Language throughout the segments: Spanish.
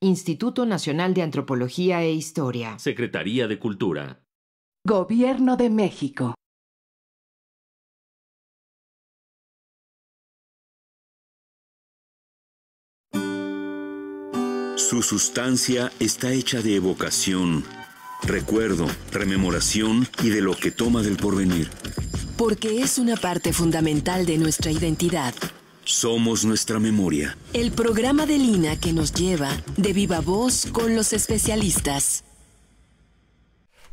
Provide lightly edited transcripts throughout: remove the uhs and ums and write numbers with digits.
Instituto Nacional de Antropología e Historia. Secretaría de Cultura. Gobierno de México. Su sustancia está hecha de evocación, recuerdo, rememoración y de lo que toma del porvenir. Porque es una parte fundamental de nuestra identidad. Somos nuestra memoria. El programa de Lina que nos lleva de viva voz con los especialistas.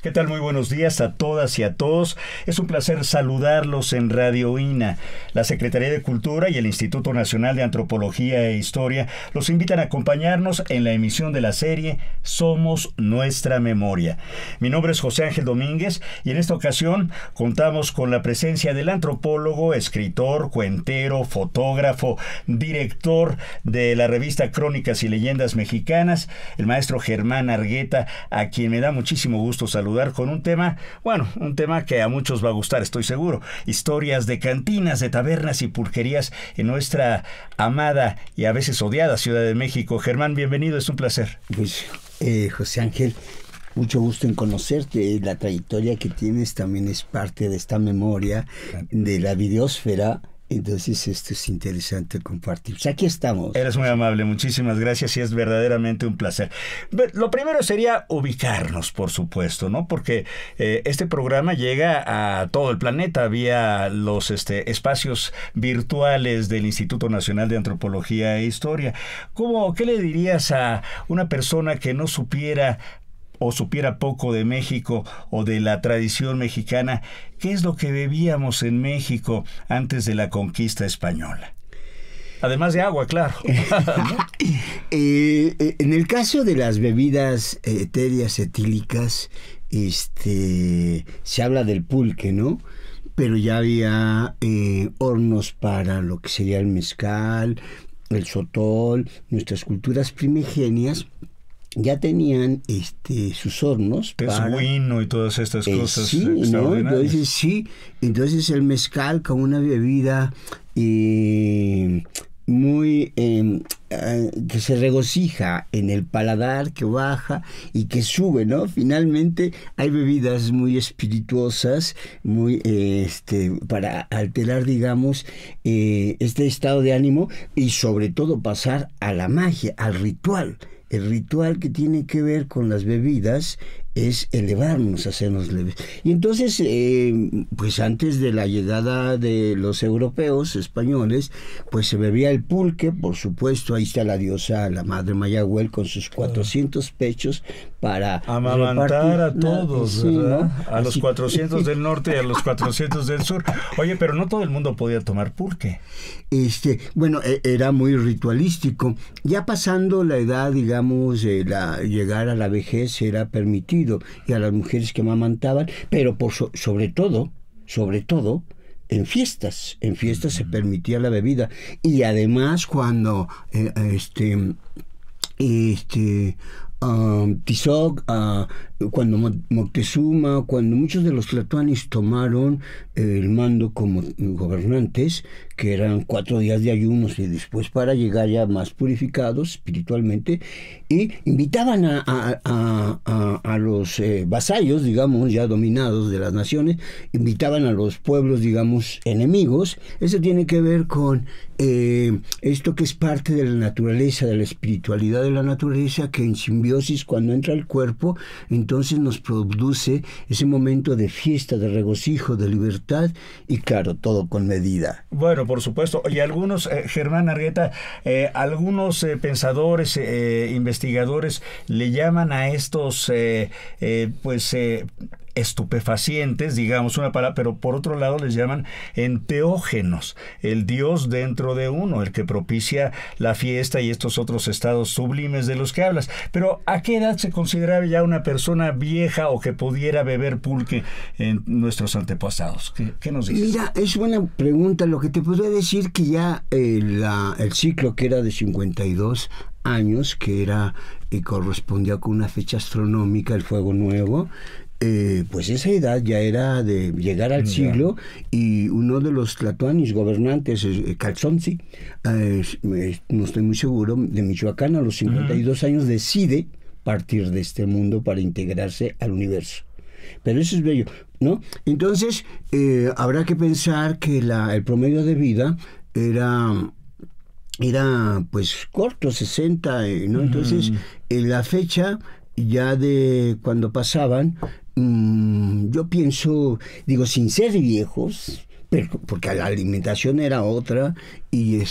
¿Qué tal? Muy buenos días a todas y a todos. Es un placer saludarlos en Radio INA. La Secretaría de Cultura y el Instituto Nacional de Antropología e Historia los invitan a acompañarnos en la emisión de la serie Somos Nuestra Memoria. Mi nombre es José Ángel Domínguez y en esta ocasión contamos con la presencia del antropólogo, escritor, cuentero, fotógrafo, director de la revista Crónicas y Leyendas Mexicanas, el maestro Germán Argueta, a quien me da muchísimo gusto saludar con un tema que a muchos va a gustar, estoy seguro. Historias de cantinas, de tabernas y pulquerías en nuestra amada y a veces odiada Ciudad de México. Germán, bienvenido, es un placer. Pues, José Ángel, mucho gusto en conocerte. La trayectoria que tienes también es parte de esta memoria de la videósfera. Entonces esto es interesante compartir. Pues aquí estamos. Eres muy amable, muchísimas gracias y es verdaderamente un placer. Lo primero sería ubicarnos, por supuesto, ¿no? Porque este programa llega a todo el planeta vía los espacios virtuales del Instituto Nacional de Antropología e Historia. ¿Qué le dirías a una persona que no supiera o supiera poco de México o de la tradición mexicana? ¿Qué es lo que bebíamos en México antes de la conquista española? Además de agua, claro. En el caso de las bebidas etéreas, etílicas, se habla del pulque, ¿no? Pero ya había hornos para lo que sería el mezcal, el sotol. Nuestras culturas primigenias ya tenían sus hornos para vino y todas estas cosas. Sí, ¿no? Entonces el mezcal como una bebida muy que se regocija en el paladar, que baja y que sube, ¿no? Finalmente hay bebidas muy espirituosas, muy para alterar, digamos, este estado de ánimo y sobre todo pasar a la magia, al ritual. El ritual que tiene que ver con las bebidas es elevarnos, hacernos leves. Y entonces, pues antes de la llegada de los europeos españoles, pues se bebía el pulque, por supuesto. Ahí está la diosa, la madre Mayagüel, con sus 400 pechos para amamantar a todos, ¿verdad? ¿No? A los 400 del norte y a los 400 del sur. Oye, pero no todo el mundo podía tomar pulque. Bueno, era muy ritualístico. Ya pasando la edad, digamos, llegar a la vejez era permitido, y a las mujeres que amamantaban, pero sobre todo, en fiestas se permitía la bebida. Y además cuando Tizoc, cuando Moctezuma, cuando muchos de los tlatoanis tomaron el mando como gobernantes, que eran 4 días de ayunos y después para llegar ya más purificados espiritualmente, y invitaban a los vasallos, digamos, ya dominados de las naciones, invitaban a los pueblos, digamos, enemigos. Eso tiene que ver con esto que es parte de la naturaleza, de la espiritualidad de la naturaleza, que en simbiosis, cuando entra al cuerpo, entonces nos produce ese momento de fiesta, de regocijo, de libertad y claro, todo con medida. Bueno, por supuesto. Y algunos, Germán Argueta, algunos pensadores, investigadores le llaman a estos estupefacientes, digamos una palabra, pero por otro lado les llaman enteógenos, el Dios dentro de uno, el que propicia la fiesta y estos otros estados sublimes de los que hablas. Pero ¿a qué edad se consideraba ya una persona vieja o que pudiera beber pulque en nuestros antepasados? ¿Qué nos dices? Mira, es buena pregunta. Lo que te podría decir que ya el ciclo, que era de 52 años, que era correspondía con una fecha astronómica, el fuego nuevo, pues esa edad ya era de llegar al siglo, y uno de los tlatoanis gobernantes, Calzonzi, no estoy muy seguro, de Michoacán, a los 52 años decide partir de este mundo para integrarse al universo. Pero eso es bello, ¿no? Entonces, habrá que pensar que el promedio de vida era pues corto, 60, ¿no? Entonces, la fecha ya de cuando pasaban, yo pienso, digo, sin ser viejos, pero porque la alimentación era otra, y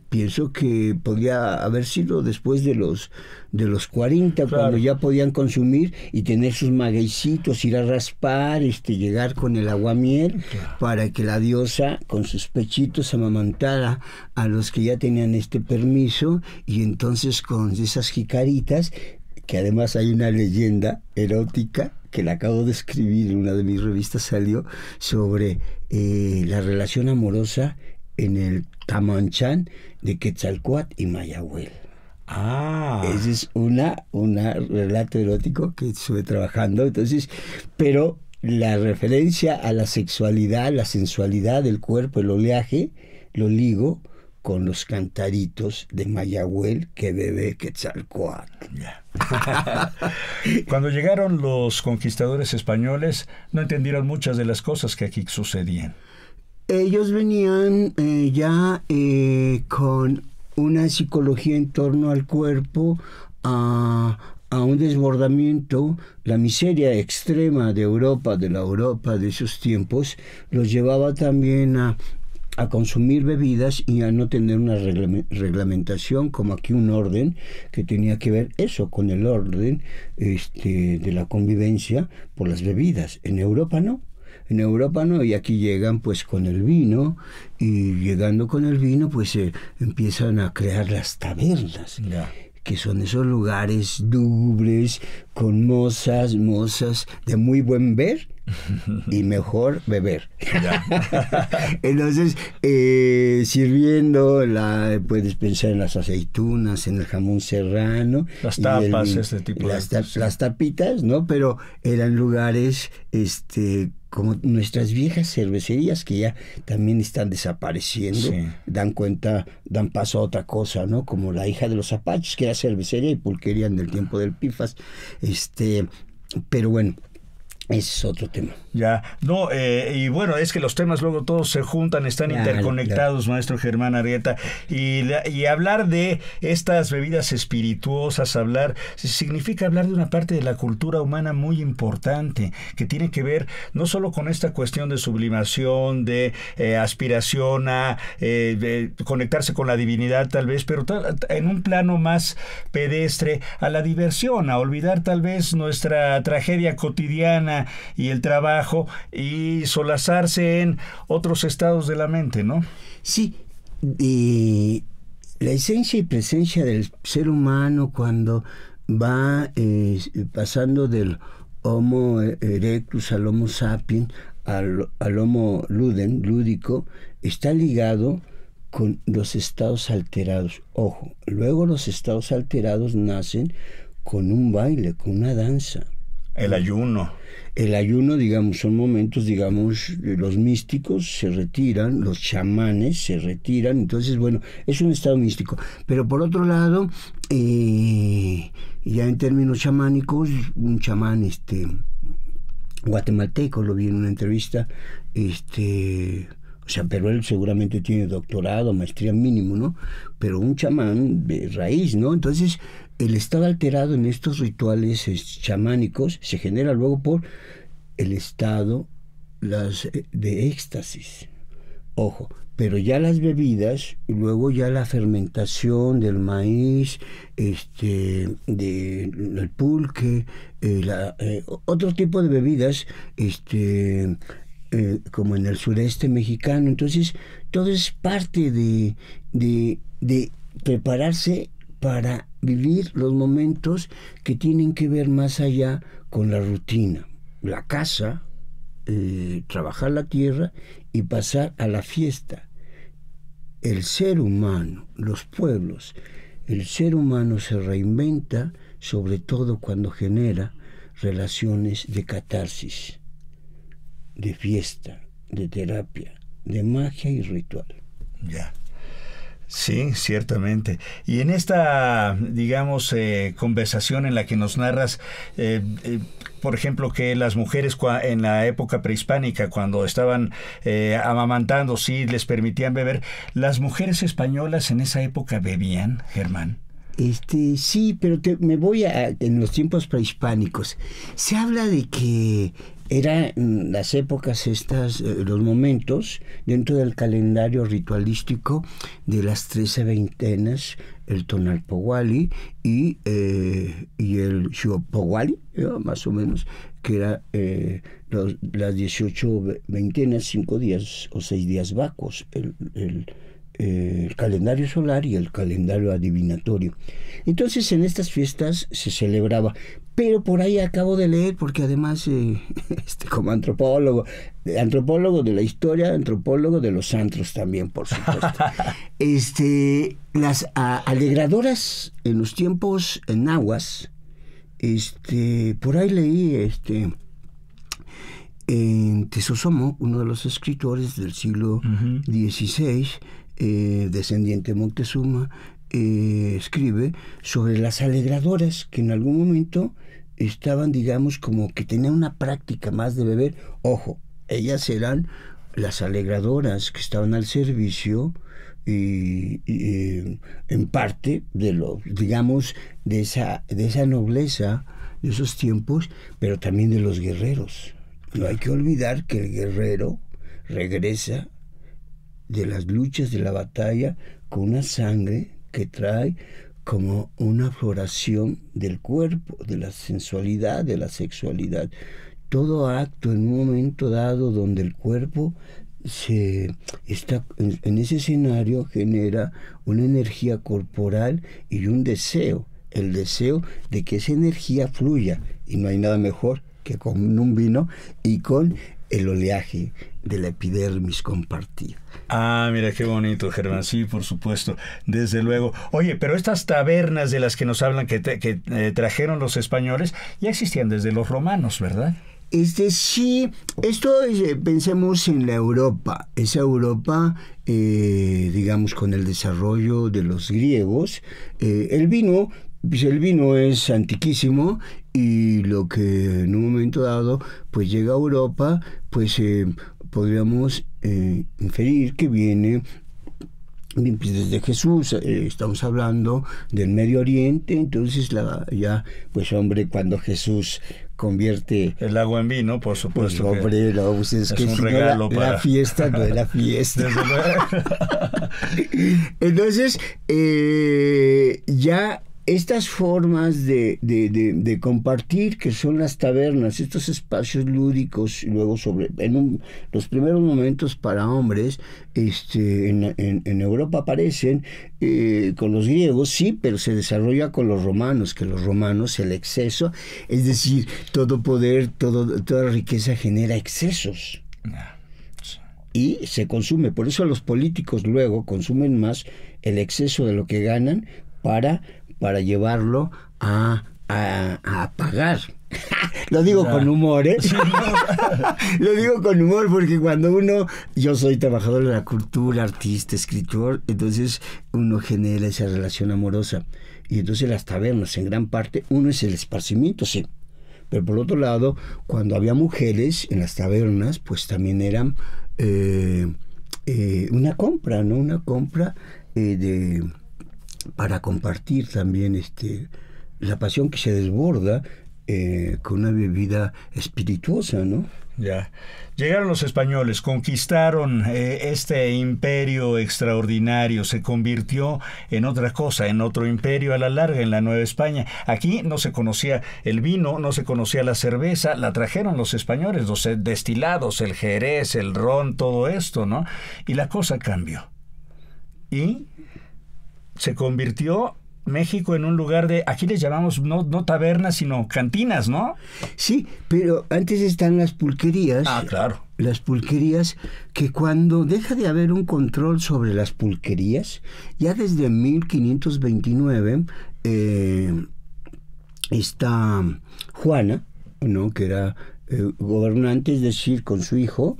pienso que podría haber sido después de los 40, claro, cuando ya podían consumir y tener sus magueycitos, ir a raspar, llegar con el aguamiel, claro, para que la diosa con sus pechitos amamantara a los que ya tenían este permiso, y entonces con esas jicaritas, que además hay una leyenda erótica que la acabo de escribir en una de mis revistas, salió sobre la relación amorosa en el Tamanchán de Quetzalcóatl y Mayahuel. Ese es un relato erótico que estuve trabajando, entonces, pero la referencia a la sexualidad, la sensualidad del cuerpo, el oleaje, lo ligo con los cantaritos de Mayahuel que bebe Quetzalcóatl. Cuando llegaron los conquistadores españoles, no entendieron muchas de las cosas que aquí sucedían. Ellos venían ya con una psicología en torno al cuerpo, a un desbordamiento. La miseria extrema de Europa, de la Europa de esos tiempos, los llevaba también a consumir bebidas y a no tener una reglamentación, como aquí un orden que tenía que ver eso con el orden de la convivencia por las bebidas. En Europa no, y aquí llegan pues con el vino, y llegando con el vino pues empiezan a crear las tabernas, que son esos lugares lúgubres con mozas de muy buen ver y mejor beber. Entonces, sirviendo, puedes pensar en las aceitunas, en el jamón serrano, las tapas, ese tipo de cosas. Las tapitas, ¿no? Pero eran lugares como nuestras viejas cervecerías, que ya también están desapareciendo, sí, dan paso a otra cosa, ¿no? Como la hija de los Apaches, que era cervecería y pulquería en el tiempo del Pifas. Pero bueno, ese es otro tema. Ya, no, y bueno, es que los temas luego todos se juntan, están interconectados, maestro Germán Arrieta, y hablar de estas bebidas espirituosas, significa hablar de una parte de la cultura humana muy importante, que tiene que ver no solo con esta cuestión de sublimación, de aspiración a de conectarse con la divinidad tal vez, pero en un plano más pedestre, a la diversión, a olvidar tal vez nuestra tragedia cotidiana y el trabajo, y solazarse en otros estados de la mente, ¿no? Sí, la esencia y presencia del ser humano cuando va pasando del Homo erectus al Homo sapiens, al Homo lúdico, está ligado con los estados alterados. Ojo, luego los estados alterados nacen con un baile, con una danza. El ayuno, digamos, son momentos, digamos, los místicos se retiran, los chamanes se retiran, entonces, bueno, es un estado místico. Pero por otro lado, ya en términos chamánicos, un chamán guatemalteco, lo vi en una entrevista, o sea, pero él seguramente tiene doctorado, maestría mínimo, ¿no? Pero un chamán de raíz, ¿no? Entonces, el estado alterado en estos rituales chamánicos se genera luego por el estado de éxtasis. Ojo, pero ya las bebidas, luego ya la fermentación del maíz, del pulque, otro tipo de bebidas, como en el sureste mexicano. Entonces, todo es parte de prepararse para vivir los momentos que tienen que ver más allá con la rutina. La casa, trabajar la tierra y pasar a la fiesta. El ser humano, los pueblos, el ser humano se reinventa, sobre todo cuando genera relaciones de catarsis, de fiesta, de terapia, de magia y ritual. Ya. Sí, ciertamente. Y en esta, digamos, conversación en la que nos narras, por ejemplo, que las mujeres en la época prehispánica, cuando estaban amamantando, sí les permitían beber, ¿las mujeres españolas en esa época bebían, Germán? Sí, pero me voy en los tiempos prehispánicos. Se habla de que eran las épocas estas, los momentos dentro del calendario ritualístico de las 13 veintenas, el Tonalpohualli y el Xiuhpohualli, más o menos, que era las 18 veintenas, 5 días o 6 días vacos, el calendario solar y el calendario adivinatorio. Entonces en estas fiestas se celebraba, pero por ahí acabo de leer, porque además como antropólogo de la historia, antropólogo de los antros también, por supuesto. Las alegradoras en los tiempos nahuas, por ahí leí en Tezosomo, uno de los escritores del siglo XVI, descendiente de Moctezuma, escribe sobre las alegradoras que en algún momento estaban, digamos, como que tenían una práctica más de beber. Ojo, ellas eran las alegradoras que estaban al servicio y en parte de lo, digamos, de esa nobleza de esos tiempos, pero también de los guerreros. No hay que olvidar que el guerrero regresa de las luchas, de la batalla, con una sangre que trae como una floración del cuerpo, de la sensualidad, de la sexualidad. Todo acto en un momento dado donde el cuerpo está en ese escenario genera una energía corporal y un deseo, el deseo de que esa energía fluya, y no hay nada mejor que con un vino y con el oleaje de la epidermis compartida. Ah, mira qué bonito, Germán. Sí, por supuesto, desde luego. Oye, pero estas tabernas de las que nos hablan que trajeron los españoles ya existían desde los romanos, ¿verdad? Sí, esto pensemos en la Europa. Esa Europa, digamos, con el desarrollo de los griegos, el vino es antiquísimo, y lo que en un momento dado pues llega a Europa, pues podríamos inferir que viene desde Jesús. Estamos hablando del Medio Oriente. Entonces cuando Jesús convierte el agua en vino, por supuesto, pues es que un regalo para la fiesta no es la fiesta. Entonces ya estas formas de compartir, que son las tabernas, estos espacios lúdicos, luego los primeros momentos para hombres, en Europa aparecen con los griegos, sí, pero se desarrolla con los romanos, que los romanos, el exceso, es decir, todo poder, toda riqueza genera excesos. Y se consume. Por eso los políticos luego consumen más el exceso de lo que ganan para llevarlo a pagar. Lo digo con humor, ¿eh? Sí, no. Lo digo con humor porque yo soy trabajador de la cultura, artista, escritor, entonces uno genera esa relación amorosa. Y entonces las tabernas, en gran parte, uno es el esparcimiento, sí. Pero por otro lado, cuando había mujeres en las tabernas, pues también eran una compra, ¿no? Una compra para compartir también la pasión que se desborda con una bebida espirituosa, ¿no? Ya. Llegaron los españoles, conquistaron este imperio extraordinario, se convirtió en otra cosa, en otro imperio a la larga, en la Nueva España. Aquí no se conocía el vino, no se conocía la cerveza, la trajeron los españoles, los destilados, el jerez, el ron, todo esto, ¿no? Y la cosa cambió. Y se convirtió México en un lugar aquí les llamamos no tabernas, sino cantinas, ¿no? Sí, pero antes están las pulquerías. Ah, claro. Las pulquerías, que cuando deja de haber un control sobre las pulquerías, ya desde 1529, está Juana, ¿no? Que era gobernante, es decir, con su hijo,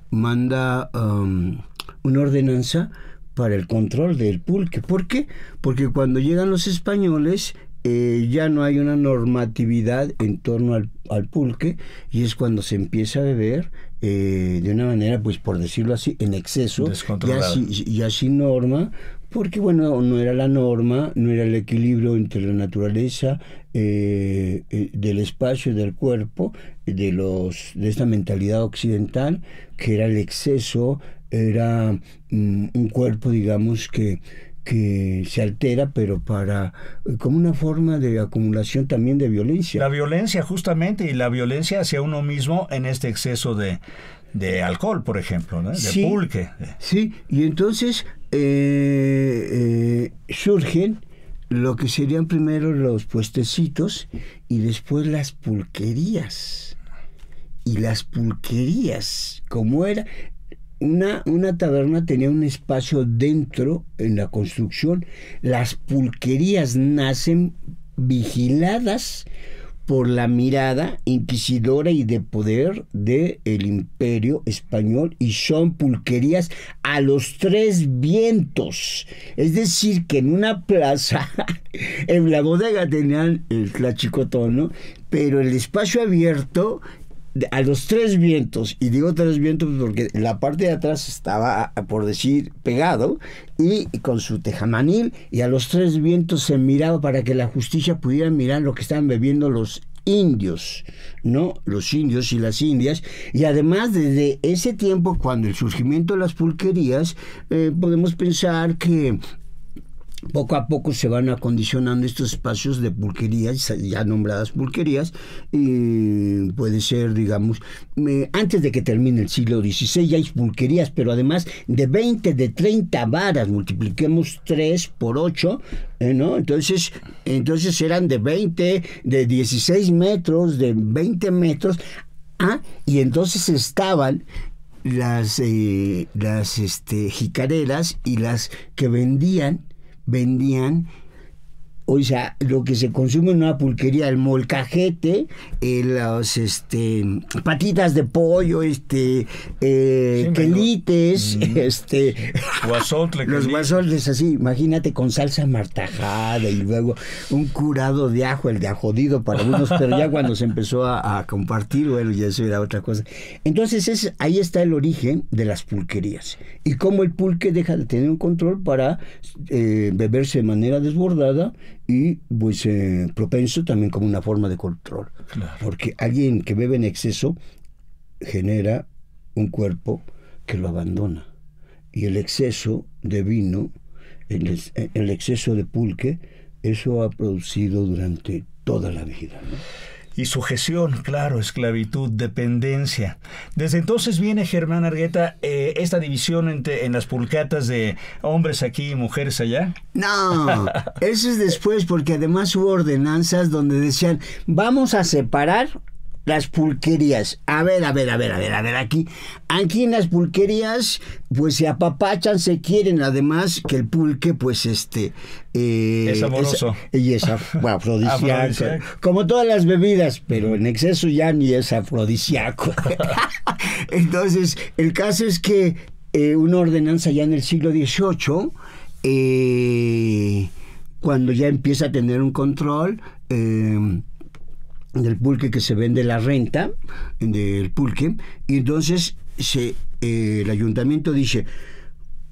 manda una ordenanza para el control del pulque. ¿Por qué? Porque cuando llegan los españoles ya no hay una normatividad en torno al pulque, y es cuando se empieza a beber de una manera, pues por decirlo así, en exceso, ya sin norma, porque bueno, no era la norma, no era el equilibrio entre la naturaleza, del espacio y del cuerpo, de esta mentalidad occidental, que era el exceso, era un cuerpo, digamos, que se altera, pero como una forma de acumulación también de violencia. La violencia, justamente, y la violencia hacia uno mismo en este exceso de alcohol, por ejemplo, ¿no? De pulque. Sí, y entonces surgen lo que serían primero los puestecitos y después las pulquerías. Y las pulquerías, como era... Una taberna tenía un espacio dentro en la construcción. Las pulquerías nacen vigiladas por la mirada inquisidora y de poder del Imperio Español, y son pulquerías a los 3 vientos. Es decir, que en una plaza, en la bodega tenían el tlachicotón, ¿no? Pero el espacio abierto a los 3 vientos, y digo 3 vientos porque la parte de atrás estaba, por decir, pegado, y con su tejamanil, y a los 3 vientos se miraba para que la justicia pudiera mirar lo que estaban bebiendo los indios, ¿no? Los indios y las indias. Y además, desde ese tiempo, cuando el surgimiento de las pulquerías, podemos pensar que poco a poco se van acondicionando estos espacios de pulquerías, ya nombradas pulquerías, y puede ser, digamos, antes de que termine el siglo XVI ya hay pulquerías, pero además de 20, de 30 varas, multipliquemos 3 por 8, ¿no? Entonces eran de 20, de 16 metros, de 20 metros, y entonces estaban las jicareras, y las que vendían, o sea, lo que se consume en una pulquería, el molcajete, las patitas de pollo, quelites, los guasoles así, imagínate, con salsa martajada, y luego un curado de ajo, el de ajodido para unos, pero ya cuando se empezó a compartir, bueno, ya eso era otra cosa. Entonces ahí está el origen de las pulquerías, y cómo el pulque deja de tener un control para beberse de manera desbordada, y pues propenso también como una forma de control. Claro. Porque alguien que bebe en exceso genera un cuerpo que lo abandona, y el exceso de vino, el exceso de pulque, eso ha producido durante toda la vida, ¿no? Y sujeción, claro, esclavitud, dependencia. Desde entonces viene, Germán Argueta, esta división en las pulcatas de hombres aquí y mujeres allá. No, eso es después, porque además hubo ordenanzas donde decían, vamos a separar las pulquerías. A ver, aquí en las pulquerías, pues se apapachan, se quieren, además que el pulque, pues es amoroso. Y es afrodisíaco. Como todas las bebidas, pero en exceso ya ni es afrodisíaco. Entonces, el caso es que una ordenanza ya en el siglo XVIII, cuando ya empieza a tener un control del pulque, que se vende la renta del pulque, y entonces el ayuntamiento dice,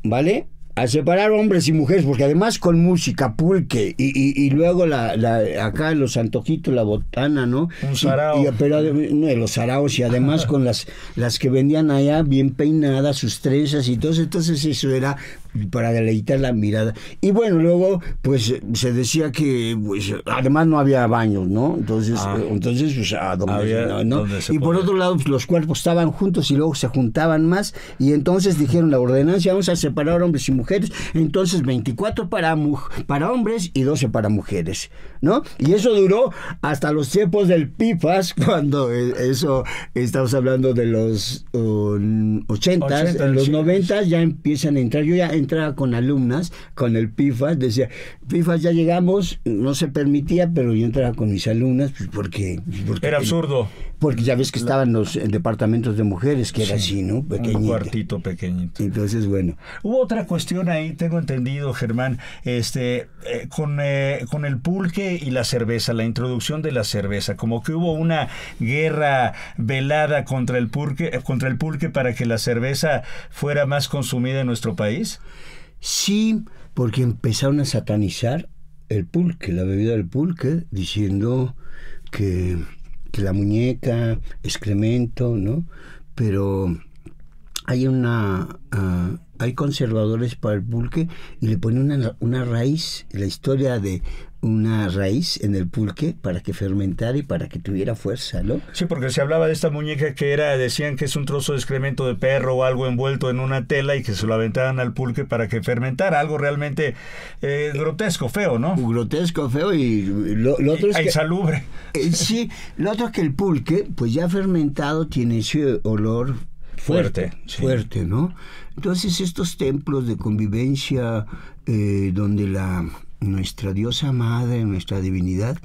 ¿vale?, a separar hombres y mujeres, porque además con música, pulque, y luego acá los antojitos, la botana, ¿no? Un sarao. Pero los saraos, y además con las que vendían allá bien peinadas, sus trenzas y todo, entonces eso era para deleitar la mirada. Y bueno, luego pues se decía que pues además no había baños, ¿no? Entonces pues ¿no? Y por otro lado, pues, los cuerpos estaban juntos y luego se juntaban más, y entonces dijeron la ordenanza, vamos a separar hombres y mujeres, entonces 24 para hombres y 12 para mujeres, ¿no? Y eso duró hasta los tiempos del PIFAS, cuando eso, estamos hablando de los 80, en los 90 ya empiezan a entrar. Yo ya entraba con alumnas, con el PIFAS, decía, PIFAS ya llegamos, no se permitía, pero yo entraba con mis alumnas, pues porque era absurdo. Porque ya ves que estaban los departamentos de mujeres, que era así, ¿no? Pequeñito. Un cuartito pequeñito. Entonces, bueno. Hubo otra cuestión ahí, tengo entendido, Germán, con el pulque y la cerveza, la introducción de la cerveza, como que hubo una guerra velada contra el pulque para que la cerveza fuera más consumida en nuestro país. Sí, porque empezaron a satanizar el pulque, la bebida del pulque, diciendo que la muñeca, excremento, ¿no? Pero hay conservadores para el pulque y le ponen una raíz, la historia de una raíz en el pulque para que fermentara y para que tuviera fuerza, ¿no? Sí, porque se hablaba de esta muñeca que decían que es un trozo de excremento de perro o algo envuelto en una tela y que se lo aventaban al pulque para que fermentara, algo realmente grotesco, feo, ¿no? Grotesco, feo, y lo otro es insalubre. Sí, lo otro es que el pulque, pues ya fermentado, tiene ese olor fuerte, ¿no? Entonces estos templos de convivencia donde nuestra diosa madre, nuestra divinidad,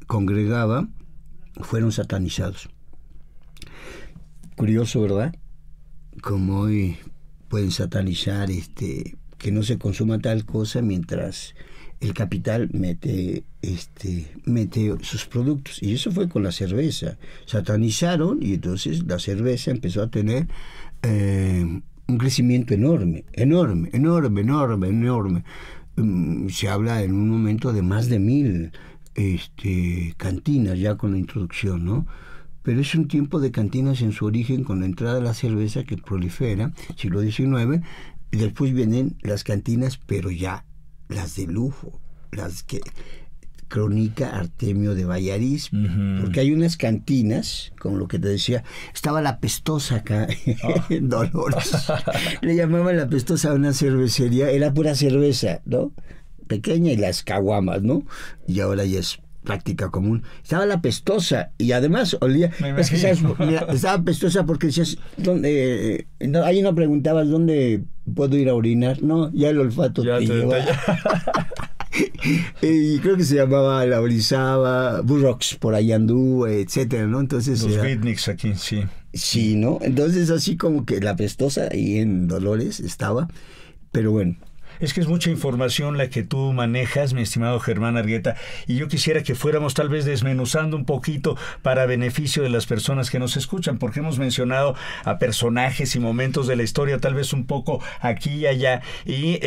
congregaba, fueron satanizados. Curioso, ¿verdad? Como hoy pueden satanizar que no se consuma tal cosa mientras el capital mete sus productos. Y eso fue con la cerveza. Satanizaron y entonces la cerveza empezó a tener un crecimiento enorme. Se habla en un momento de más de 1000 cantinas ya con la introducción, ¿no? Pero es un tiempo de cantinas en su origen con la entrada de la cerveza que prolifera, siglo XIX, y después vienen las cantinas, pero ya las de lujo, las que cronica Artemio de Vallariz, porque hay unas cantinas, como lo que te decía, estaba la Pestosa acá en Dolores, le llamaban la Pestosa a una cervecería, era pura cerveza, ¿no? Pequeña, y las caguamas, ¿no? Y ahora ya es práctica común. Estaba la Pestosa y además olía, es que sabes, mira, estaba Pestosa porque decías, ahí no preguntabas dónde puedo ir a orinar, no, ya el olfato ya te lleva. Y creo que se llamaba La Orizaba, Burroughs por ahí anduvo, etcétera, ¿no? Entonces los beatniks aquí, sí. Sí, ¿no? Entonces así como que la Pestosa ahí en Dolores estaba, pero bueno. Es que es mucha información la que tú manejas, mi estimado Germán Argueta, y yo quisiera que fuéramos tal vez desmenuzando un poquito para beneficio de las personas que nos escuchan, porque hemos mencionado a personajes y momentos de la historia, tal vez un poco aquí y allá, y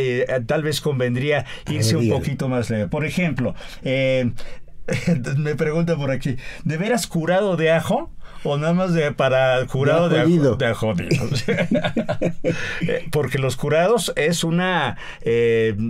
tal vez convendría irse un poquito más leve. Por ejemplo, me pregunta por aquí, ¿de veras curado de ajo? ¿O nada más para curado de ajo? Porque los curados es una,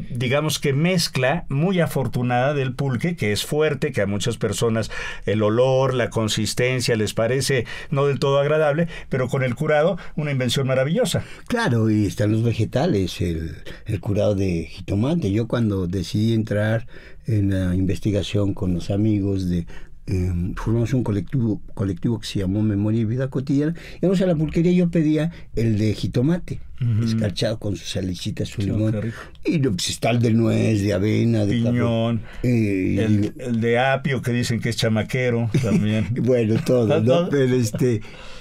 digamos que mezcla muy afortunada del pulque, que es fuerte, que a muchas personas el olor, la consistencia les parece no del todo agradable, pero con el curado una invención maravillosa. Claro, y están los vegetales, el curado de jitomate. Yo cuando decidí entrar en la investigación con los amigos formamos un colectivo que se llamó Memoria y Vida Cotidiana, íbamos a la pulquería y yo pedía el de jitomate, escarchado con su salicita, su limón, y pues está el de nuez, de avena, de piñón, el de apio que dicen que es chamaquero también. Bueno, todo, ¿no? Pero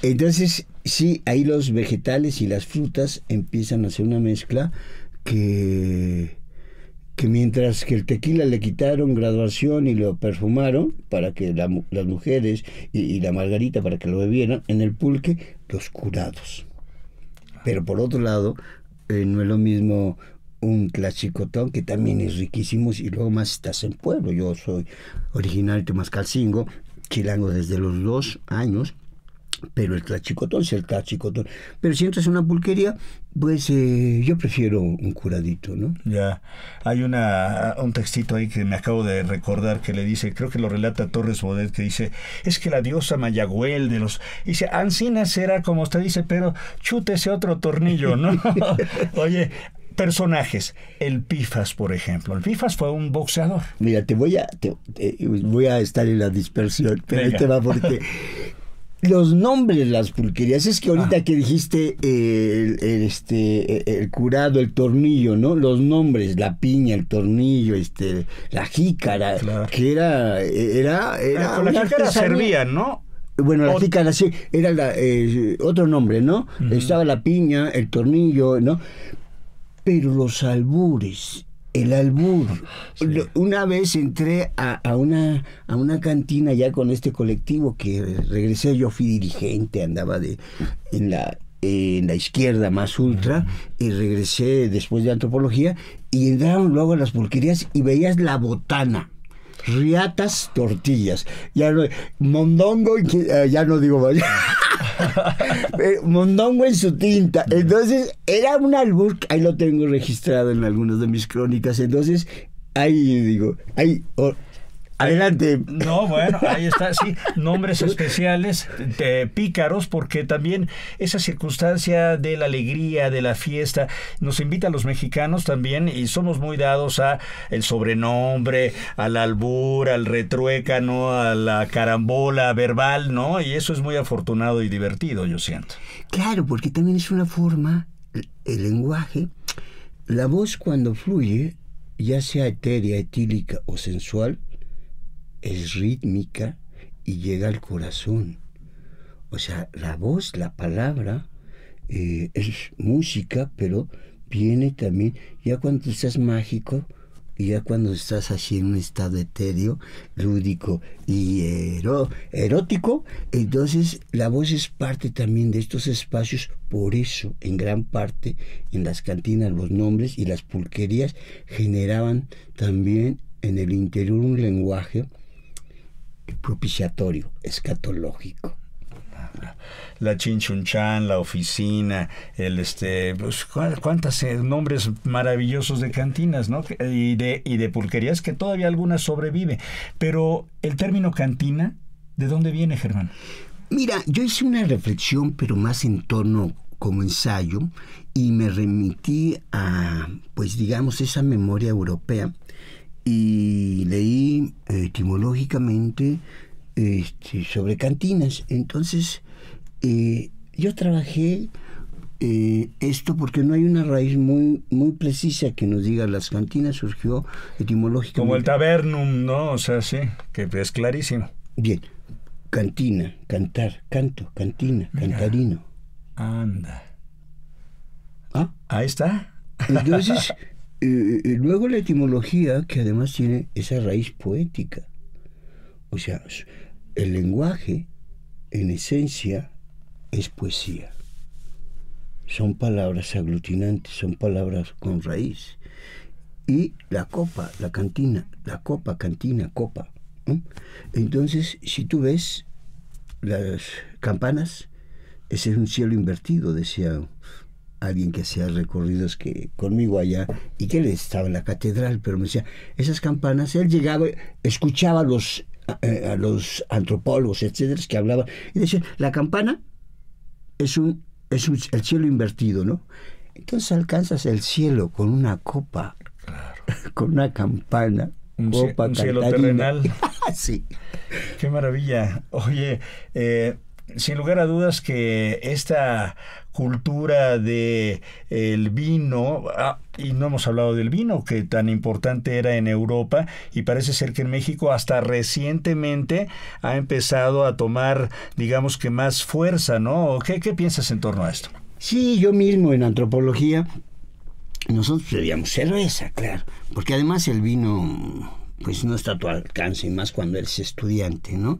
entonces sí, ahí los vegetales y las frutas empiezan a hacer una mezcla que mientras que el tequila le quitaron graduación y lo perfumaron para que las mujeres y la margarita para que lo bebieran, en el pulque los curados. Pero por otro lado, no es lo mismo un tlachicotón, que también es riquísimo, y luego más estás en pueblo. Yo soy originario de Temascalcingo, chilango desde los 2 años, Pero el tlachicotón es el tlachicotón. Pero si entras a una pulquería, pues yo prefiero un curadito, ¿no? Ya, hay un textito ahí que me acabo de recordar que le dice, creo que lo relata Torres Bodet, que dice, es que la diosa Mayagüel de los... Dice, Ancina será como usted dice, pero chútese otro tornillo, ¿no? Oye, personajes, el Pifas, por ejemplo. El Pifas fue un boxeador. Mira, voy a estar en la dispersión, pero ahí te va porque... Los nombres de las pulquerías, es que ahorita que dijiste el curado, el tornillo, ¿no? Los nombres, la piña, el tornillo, la jícara, claro. Que era con la jícara servían, ¿no? Bueno, la jícara sí, era otro nombre, ¿no? Uh-huh. Estaba la piña, el tornillo, ¿no? Pero los albures, el albur. Sí. Una vez entré a una cantina ya con este colectivo que regresé, yo fui dirigente, andaba en la izquierda más ultra, y regresé después de antropología, y entraron luego a las pulquerías y veías la botana. Riatas, tortillas. Ya no, mondongo, ya no digo más. Mondongo en su tinta. Entonces, era un albur, ahí lo tengo registrado en algunas de mis crónicas. Entonces, ahí digo, adelante. No, bueno, ahí está, sí, nombres especiales, pícaros, porque también esa circunstancia de la alegría, de la fiesta, nos invita a los mexicanos también, y somos muy dados a el sobrenombre, al albur, al retruécano, a la carambola verbal, ¿no? Y eso es muy afortunado y divertido, yo siento. Claro, porque también es una forma, el lenguaje, la voz cuando fluye, ya sea etérea, etílica o sensual, es rítmica y llega al corazón. O sea, la voz, la palabra, es música, pero viene también, ya cuando estás mágico, y ya cuando estás así en un estado etéreo, lúdico y erótico, entonces la voz es parte también de estos espacios. Por eso, en gran parte, en las cantinas, los nombres y las pulquerías generaban también en el interior un lenguaje propiciatorio, escatológico. La Chinchunchan, la oficina, pues, cuántos nombres maravillosos de cantinas, ¿no? Y de pulquerías, que todavía algunas sobreviven. Pero el término cantina, ¿de dónde viene, Germán? Mira, yo hice una reflexión, pero más en torno como ensayo, y me remití a, pues digamos, esa memoria europea, y leí etimológicamente sobre cantinas. Entonces yo trabajé esto porque no hay una raíz muy precisa que nos diga las cantinas. Surgió etimológicamente como el tabernum, ¿no? O sea, sí, que es clarísimo. Bien, cantina, cantar, canto, cantina. Mira, cantarino. Anda. Ahí está. Entonces luego la etimología, que además tiene esa raíz poética. O sea, el lenguaje, en esencia, es poesía. Son palabras aglutinantes, son palabras con raíz. Y la copa, la cantina, la copa, cantina, copa, ¿no? Entonces, si tú ves las campanas, ese es un cielo invertido, decía alguien que hacía recorridos que conmigo allá, y que él estaba en la catedral, pero me decía, esas campanas, él llegaba, escuchaba a los antropólogos, etcétera, que hablaban, y decían, la campana es el cielo invertido, ¿no? Entonces alcanzas el cielo con una copa, claro, con una campana, un cielo terrenal. Sí. Qué maravilla. Oye, sin lugar a dudas que esta cultura de el vino, y no hemos hablado del vino, que tan importante era en Europa, y parece ser que en México hasta recientemente ha empezado a tomar, digamos que más fuerza, ¿no? ¿Qué piensas en torno a esto? Sí, yo mismo en antropología, nosotros bebíamos cerveza, claro, porque además el vino pues no está a tu alcance, y más cuando eres estudiante, ¿no?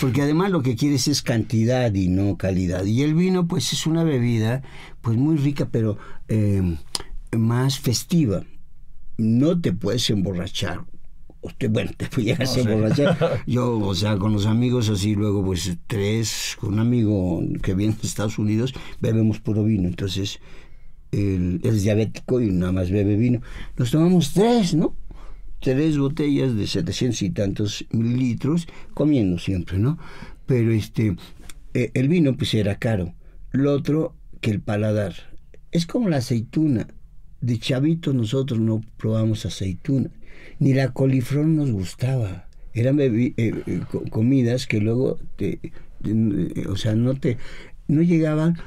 Porque además lo que quieres es cantidad y no calidad. Y el vino pues es una bebida pues muy rica, pero más festiva. No te puedes emborrachar Bueno, te llegas a emborrachar. Yo, o sea, con los amigos así, luego pues 3, con un amigo que viene de Estados Unidos, bebemos puro vino. Entonces, él es diabético y nada más bebe vino. Nos tomamos 3, ¿no? 3 botellas de 700 y tantos mililitros, comiendo siempre, ¿no? Pero el vino pues era caro. Lo otro, que el paladar. Es como la aceituna. De chavito nosotros no probamos aceituna. Ni la coliflor nos gustaba. Eran comidas que luego no llegaban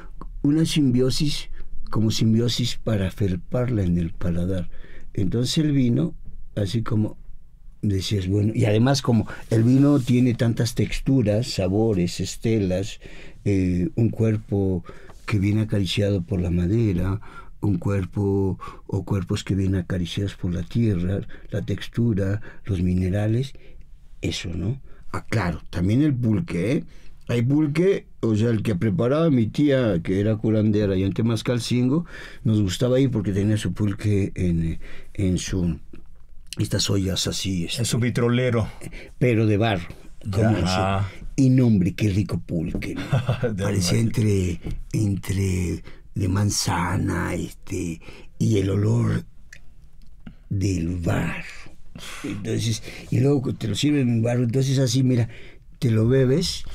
una simbiosis, como simbiosis para felparla en el paladar. Entonces el vino, así como decías, bueno, y además como el vino tiene tantas texturas, sabores, estelas, un cuerpo que viene acariciado por la madera, un cuerpo o cuerpos que vienen acariciados por la tierra, la textura, los minerales, eso, ¿no? Ah, claro, también el pulque, ¿eh? Hay pulque, o sea, el que preparaba mi tía, que era curandera, y en Temascalcingo, nos gustaba ir porque tenía su pulque en su... estas ollas así. En su vitrolero. Pero de barro. Y no, hombre, qué rico pulque, ¿no? Parecía entre de manzana, y el olor del barro. Entonces, y luego te lo sirven en barro, entonces así, mira, te lo bebes,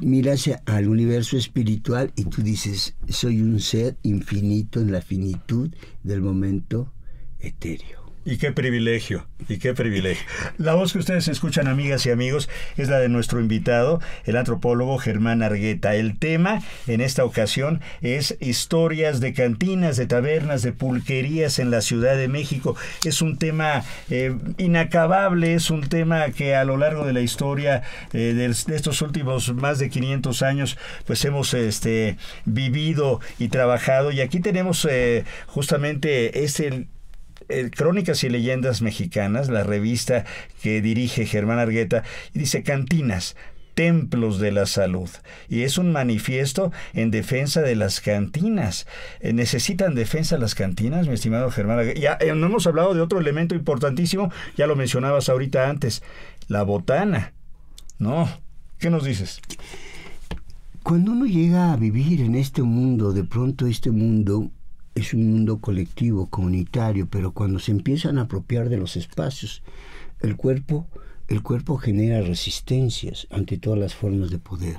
miras al universo espiritual y tú dices, soy un ser infinito en la finitud del momento etéreo. Y qué privilegio, y qué privilegio. La voz que ustedes escuchan, amigas y amigos, es la de nuestro invitado, el antropólogo Germán Argueta. El tema en esta ocasión es historias de cantinas, de tabernas, de pulquerías en la Ciudad de México. Es un tema inacabable, es un tema que a lo largo de la historia de estos últimos más de 500 años, pues hemos vivido y trabajado. Y aquí tenemos justamente Crónicas y Leyendas Mexicanas, la revista que dirige Germán Argueta, y dice cantinas, templos de la salud. Y es un manifiesto en defensa de las cantinas. ¿Necesitan defensa las cantinas, mi estimado Germán Argueta? Ya no hemos hablado de otro elemento importantísimo, ya lo mencionabas ahorita antes, la botana. ¿No? ¿Qué nos dices? Cuando uno llega a vivir en este mundo, de pronto este mundo es un mundo colectivo, comunitario, pero cuando se empiezan a apropiar de los espacios, el cuerpo genera resistencias ante todas las formas de poder.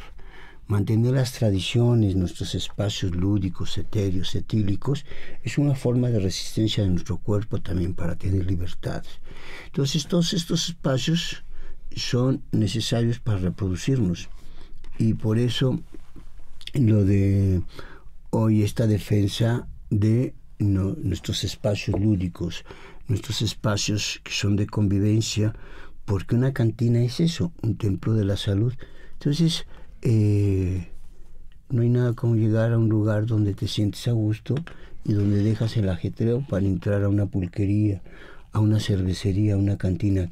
Mantener las tradiciones, nuestros espacios lúdicos, etéreos, etílicos, es una forma de resistencia de nuestro cuerpo también para tener libertad. Entonces, todos estos espacios son necesarios para reproducirnos. Y por eso, lo de hoy, esta defensa de nuestros espacios lúdicos, nuestros espacios que son de convivencia, porque una cantina es eso, un templo de la salud. Entonces, no hay nada como llegar a un lugar donde te sientes a gusto y donde dejas el ajetreo para entrar a una pulquería, a una cervecería, a una cantina.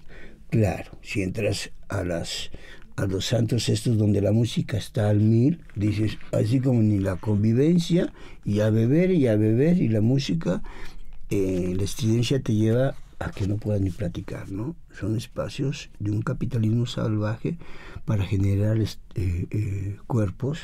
Claro, si entras a los santos estos donde la música está al 1000, dices, así como ni la convivencia, y a beber, y la música, la estridencia te lleva a que no puedas ni platicar, ¿no? Son espacios de un capitalismo salvaje para generar cuerpos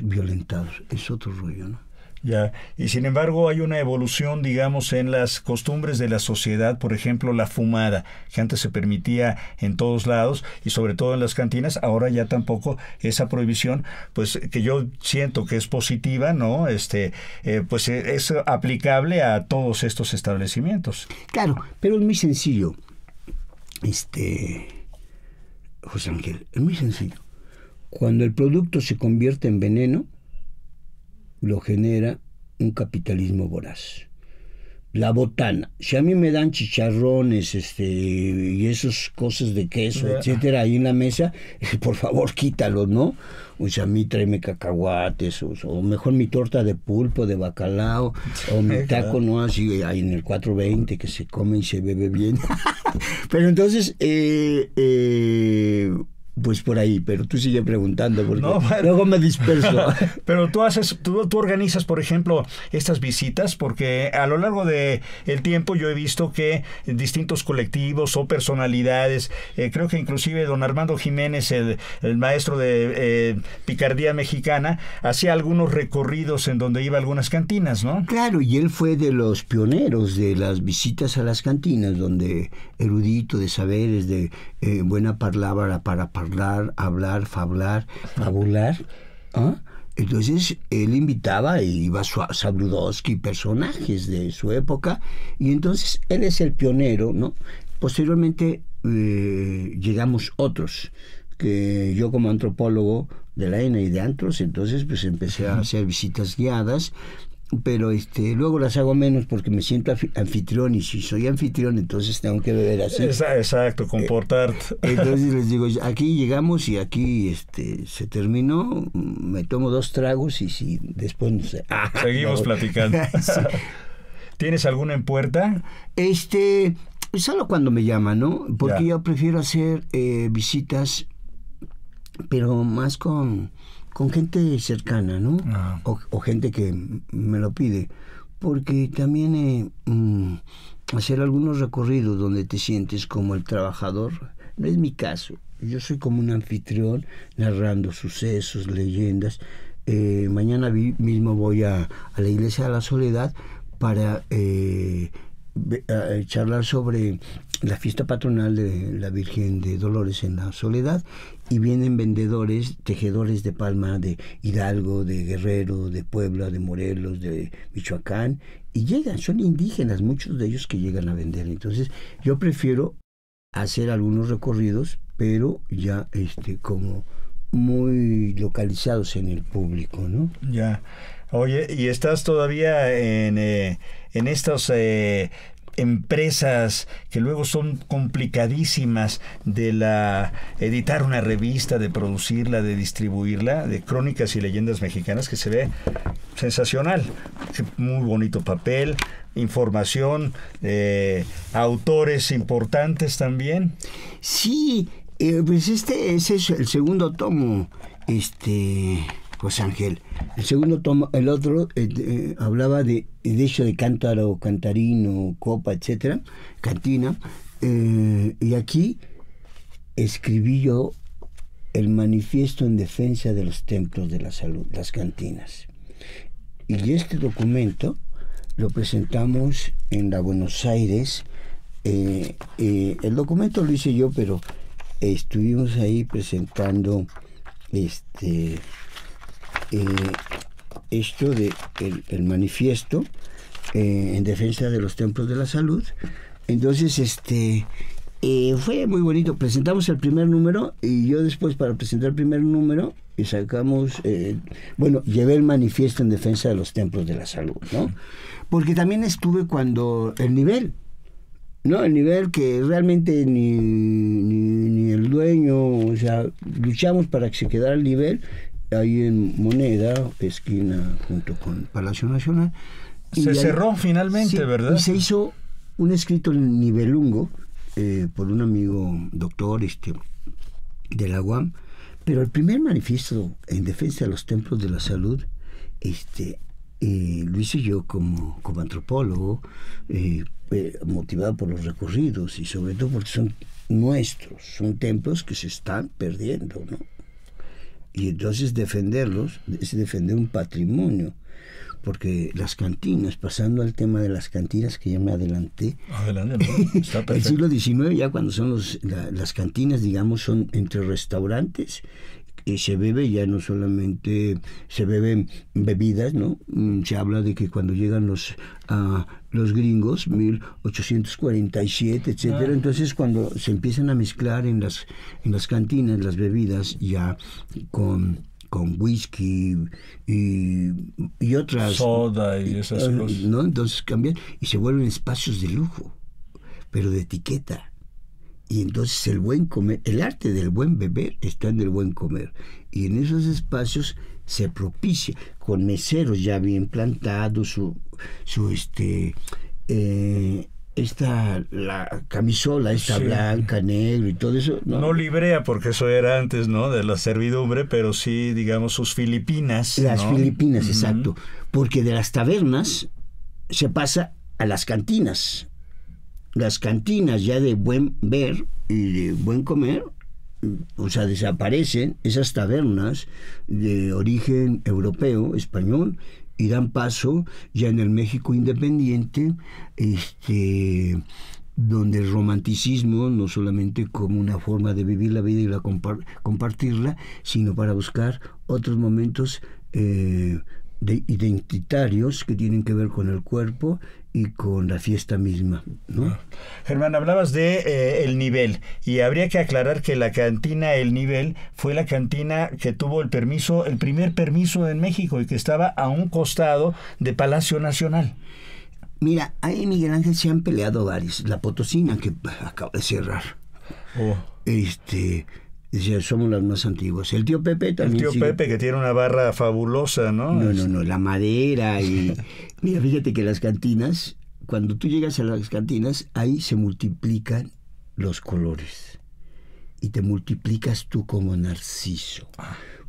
violentados. Es otro rollo, ¿no? Ya, y sin embargo hay una evolución, digamos, en las costumbres de la sociedad. Por ejemplo, la fumada, que antes se permitía en todos lados y sobre todo en las cantinas. Ahora ya tampoco esa prohibición, pues que yo siento que es positiva, ¿no? Pues es aplicable a todos estos establecimientos. Claro, pero es muy sencillo. José Ángel, es muy sencillo. Cuando el producto se convierte en veneno, lo genera un capitalismo voraz. La botana. Si a mí me dan chicharrones y esas cosas de queso, etcétera, ahí en la mesa, por favor quítalo, ¿no? O sea, a mí tráeme cacahuates, o mejor mi torta de pulpo, de bacalao, o mi taco, ¿no? Así ahí en el 420 que se come y se bebe bien. Pero entonces, Pues por ahí, pero tú sigue preguntando porque No, bueno. luego me disperso. Pero tú organizas, por ejemplo, estas visitas, porque a lo largo de el tiempo yo he visto que distintos colectivos o personalidades, creo que inclusive don Armando Jiménez, el maestro de picardía mexicana, hacía algunos recorridos en donde iba a algunas cantinas, ¿no? Claro, y él fue de los pioneros de las visitas a las cantinas, donde erudito de saberes, de buena palabra para hablar, fabular. ¿Ah? Entonces él invitaba y iba a Sabludowski, personajes de su época, y entonces él es el pionero, ¿no? Posteriormente llegamos otros, que yo como antropólogo de la ENA y de antros, entonces pues empecé a hacer visitas guiadas, pero luego las hago menos porque me siento anfitrión, y si soy anfitrión entonces tengo que beber así. Exacto, comportarte. Entonces les digo, aquí llegamos y aquí se terminó, me tomo 2 tragos y si después no sé. Seguimos platicando. Sí. ¿Tienes alguna en puerta? Solo cuando me llaman, ¿no? Porque Ya. yo prefiero hacer visitas, pero más con gente cercana, ¿no? Ah. O gente que me lo pide. Porque también hacer algunos recorridos donde te sientes como el trabajador, no es mi caso. Yo soy como un anfitrión narrando sucesos, leyendas. Mañana mismo voy a la Iglesia de la Soledad para charlar sobre la fiesta patronal de la Virgen de Dolores en la Soledad, y vienen vendedores, tejedores de palma de Hidalgo, de Guerrero, de Puebla, de Morelos, de Michoacán, y llegan, son indígenas, muchos de ellos que llegan a vender. Entonces yo prefiero hacer algunos recorridos, pero ya como muy localizados en el público, ¿no? Ya. Oye, ¿y estás todavía en estas empresas que luego son complicadísimas de editar una revista, de producirla, de distribuirla, de crónicas y leyendas mexicanas, que se ve sensacional? Muy bonito papel, información, autores importantes también. Sí, pues ese es el segundo tomo, José Ángel. El segundo tomo, el otro hablaba de hecho de cántaro, cantarino, copa, etcétera, cantina, y aquí escribí yo el manifiesto en defensa de los templos de la salud, las cantinas. Y este documento lo presentamos en la Buenos Aires. El documento lo hice yo, pero estuvimos ahí presentando esto de el manifiesto en defensa de los templos de la salud. Entonces fue muy bonito. Presentamos el primer número, y yo después, para presentar el primer número, y sacamos llevé el manifiesto en defensa de los templos de la salud, ¿no? Porque también estuve cuando el nivel que realmente ni el dueño, o sea, luchamos para que se quedara el nivel ahí en Moneda, esquina junto con Palacio Nacional. Se cerró finalmente, sí, ¿verdad? Y se hizo un escrito en Nivelungo por un amigo doctor de la UAM, pero el primer manifiesto en defensa de los templos de la salud lo hice yo como antropólogo, motivado por los recorridos, y sobre todo porque son nuestros, son templos que se están perdiendo, ¿no? Y entonces defenderlos es defender un patrimonio, porque las cantinas, pasando al tema de las cantinas, que ya me adelanté. Adelante, ¿no? Está perfecto. El siglo XIX, ya cuando son las cantinas, digamos, son entre restaurantes, y se bebe, ya no solamente se beben bebidas, ¿no? Se habla de que cuando llegan los gringos, 1847, etcétera, entonces cuando se empiezan a mezclar en las cantinas las bebidas, ya con whisky y otras soda y esas cosas, ¿no? Entonces cambian y se vuelven espacios de lujo, pero de etiqueta. Y entonces el buen comer, el arte del buen beber está en el buen comer, y en esos espacios se propicia con meseros ya bien plantados, la camisola, esta Sí. blanca, negro y todo eso. No librea, porque eso era antes, ¿no? De la servidumbre, pero sí, digamos, sus filipinas. Las ¿no? Filipinas, Ujú. exacto. Porque de las tabernas se pasa a las cantinas. Las cantinas ya de buen ver y de buen comer, o sea, desaparecen esas tabernas de origen europeo, español, y dan paso ya en el México independiente, donde el romanticismo, no solamente como una forma de vivir la vida y compartirla, sino para buscar otros momentos identitarios que tienen que ver con el cuerpo y con la fiesta misma, ¿no? Germán, hablabas de el nivel, y habría que aclarar que la cantina El Nivel fue la cantina que tuvo el primer permiso en México, y que estaba a un costado de Palacio Nacional. Mira, ahí Miguel Ángel se han peleado varios. La Potosina, que acaba de cerrar. Oh. Somos las más antiguas. El tío Pepe El también. tío Pepe, que tiene una barra fabulosa, ¿no? No, la madera y... Mira, fíjate que las cantinas, cuando tú llegas a las cantinas, ahí se multiplican los colores. Y te multiplicas tú como Narciso.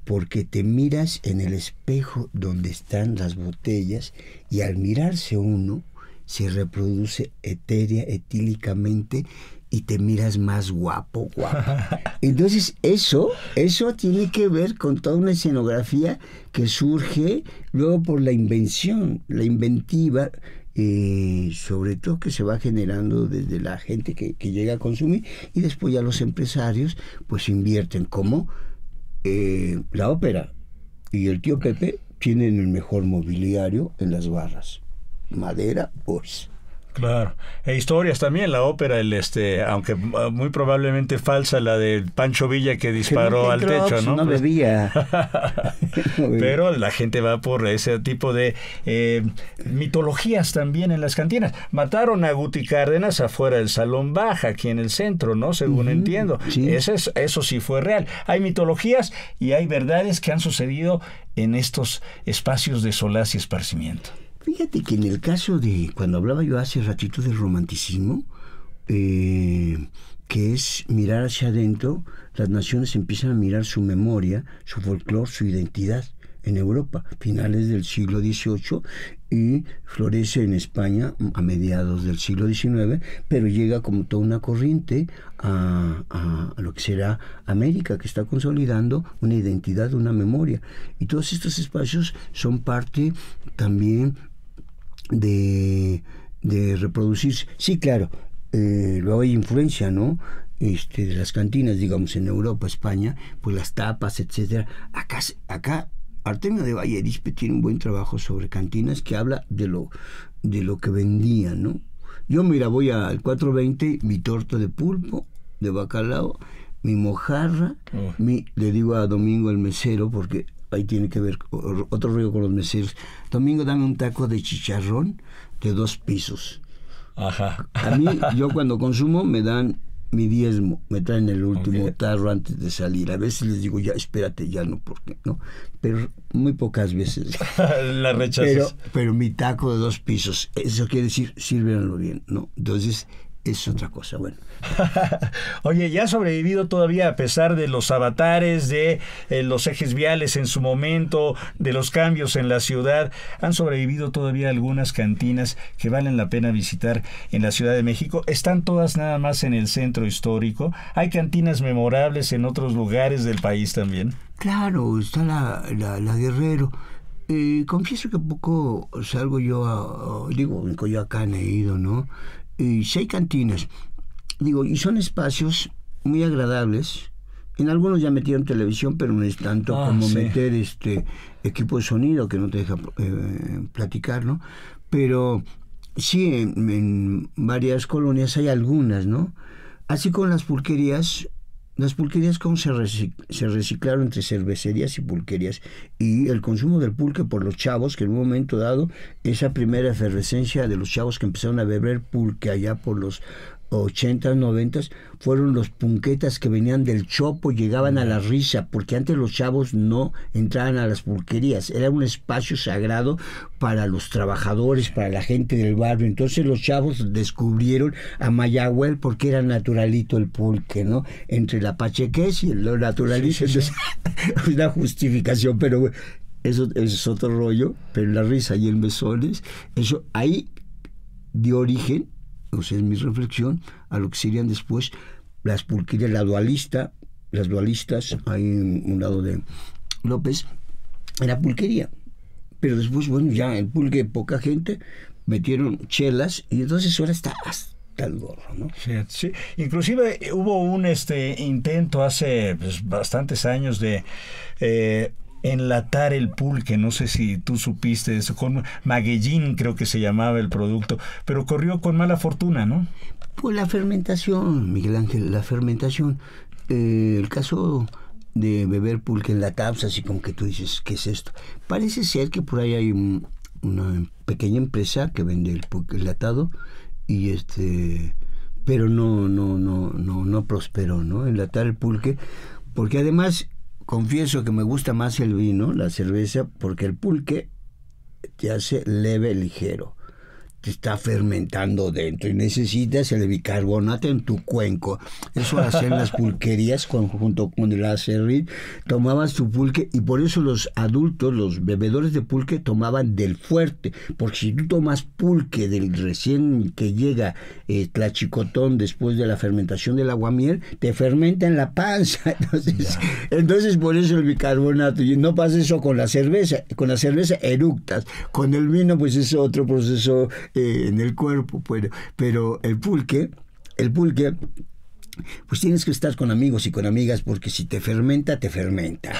Porque te miras en el espejo donde están las botellas, y al mirarse uno, se reproduce etílicamente, y te miras más guapo, guapa. Entonces, eso tiene que ver con toda una escenografía que surge luego por la inventiva, sobre todo que se va generando desde la gente que llega a consumir, y después ya los empresarios pues invierten, como la ópera y el tío Pepe tienen el mejor mobiliario en las barras. Madera, pues... Claro. E historias también, la ópera, aunque muy probablemente falsa, la de Pancho Villa que disparó al techo, ¿no? No bebía. Pero la gente va por ese tipo de mitologías también en las cantinas. Mataron a Guti Cárdenas afuera del Salón Baja, aquí en el centro, ¿no? Según entiendo. Sí. Eso sí fue real. Hay mitologías y hay verdades que han sucedido en estos espacios de solaz y esparcimiento. Fíjate que en el caso de, cuando hablaba yo hace ratito del romanticismo, que es mirar hacia adentro, las naciones empiezan a mirar su memoria, su folclore, su identidad en Europa, finales del siglo XVIII, y florece en España a mediados del siglo XIX, pero llega como toda una corriente a lo que será América, que está consolidando una identidad, una memoria. Y todos estos espacios son parte también de reproducirse. Sí, claro, luego hay influencia, ¿no? De las cantinas, digamos, en Europa, España, pues las tapas, etcétera. Acá Artemio de Valle Arispe tiene un buen trabajo sobre cantinas, que habla de lo que vendían, ¿no? Yo, mira, voy al 420, mi torta de pulpo, de bacalao, mi mojarra, le digo a Domingo el mesero, porque ahí tiene que ver otro rollo con los meseros. Domingo, dame un taco de chicharrón de 2 pisos. Ajá. A mí, yo cuando consumo, me dan mi diezmo, me traen el último tarro antes de salir. A veces les digo, ya, espérate, ya no, porque no. Pero muy pocas veces. La rechazas. Pero mi taco de 2 pisos, eso quiere decir, sírvenlo bien, ¿no? Entonces, es otra cosa, bueno. Oye, ¿ya ha sobrevivido todavía, a pesar de los avatares, de los ejes viales en su momento, de los cambios en la ciudad? ¿Han sobrevivido todavía algunas cantinas que valen la pena visitar en la Ciudad de México? ¿Están todas nada más en el centro histórico? ¿Hay cantinas memorables en otros lugares del país también? Claro, está la Guerrero. Confieso que poco salgo yo en Coyoacán he ido, ¿no? Y sí hay cantinas, y son espacios muy agradables. En algunos ya metieron televisión, pero no es tanto como meter equipo de sonido que no te deja platicar, ¿no? Pero sí, en varias colonias hay algunas, ¿no? Así con las pulquerías. Las pulquerías, ¿cómo se reciclaron entre cervecerías y pulquerías? Y el consumo del pulque por los chavos, que en un momento dado, esa primera efervescencia de los chavos que empezaron a beber pulque allá por los 80s, 90s, fueron los punquetas que venían del Chopo, llegaban a la risa, porque antes los chavos no entraban a las pulquerías, era un espacio sagrado para los trabajadores, para la gente del barrio. Entonces los chavos descubrieron a Mayagüel porque era naturalito el pulque, ¿no? Entre la pachequés y lo naturalito. Sí. Entonces, una justificación, pero eso es otro rollo. Pero la risa y el mesones, eso ahí dio origen, o sea, es mi reflexión, a lo que serían después las pulquerías, las dualistas, ahí en un lado de López, era pulquería. Pero después, bueno, ya el pulque, poca gente, metieron chelas, y entonces ahora está hasta el gorro, ¿no? Sí. Inclusive hubo un intento hace bastantes años de enlatar el pulque, no sé si tú supiste eso, con Maguellín creo que se llamaba el producto, pero corrió con mala fortuna, ¿no? Pues la fermentación, Miguel Ángel, la fermentación. El caso de beber pulque enlatado, así como que tú dices, ¿qué es esto? Parece ser que por ahí hay una pequeña empresa que vende el pulque enlatado, y pero no prosperó, ¿no? Enlatar el pulque, porque además confieso que me gusta más el vino, la cerveza, porque el pulque te hace leve, ligero. Te está fermentando dentro y necesitas el bicarbonato en tu cuenco. Eso hacían las pulquerías junto con el acerrín. Tomabas tu pulque, y por eso los adultos, los bebedores de pulque, tomaban del fuerte. Porque si tú tomas pulque del recién que llega tlachicotón después de la fermentación del aguamiel, te fermenta en la panza. Entonces por eso el bicarbonato. Y no pasa eso con la cerveza. Con la cerveza eructas. Con el vino pues es otro proceso en el cuerpo, pero el pulque, pues tienes que estar con amigos y con amigas, porque si te fermenta, te fermenta.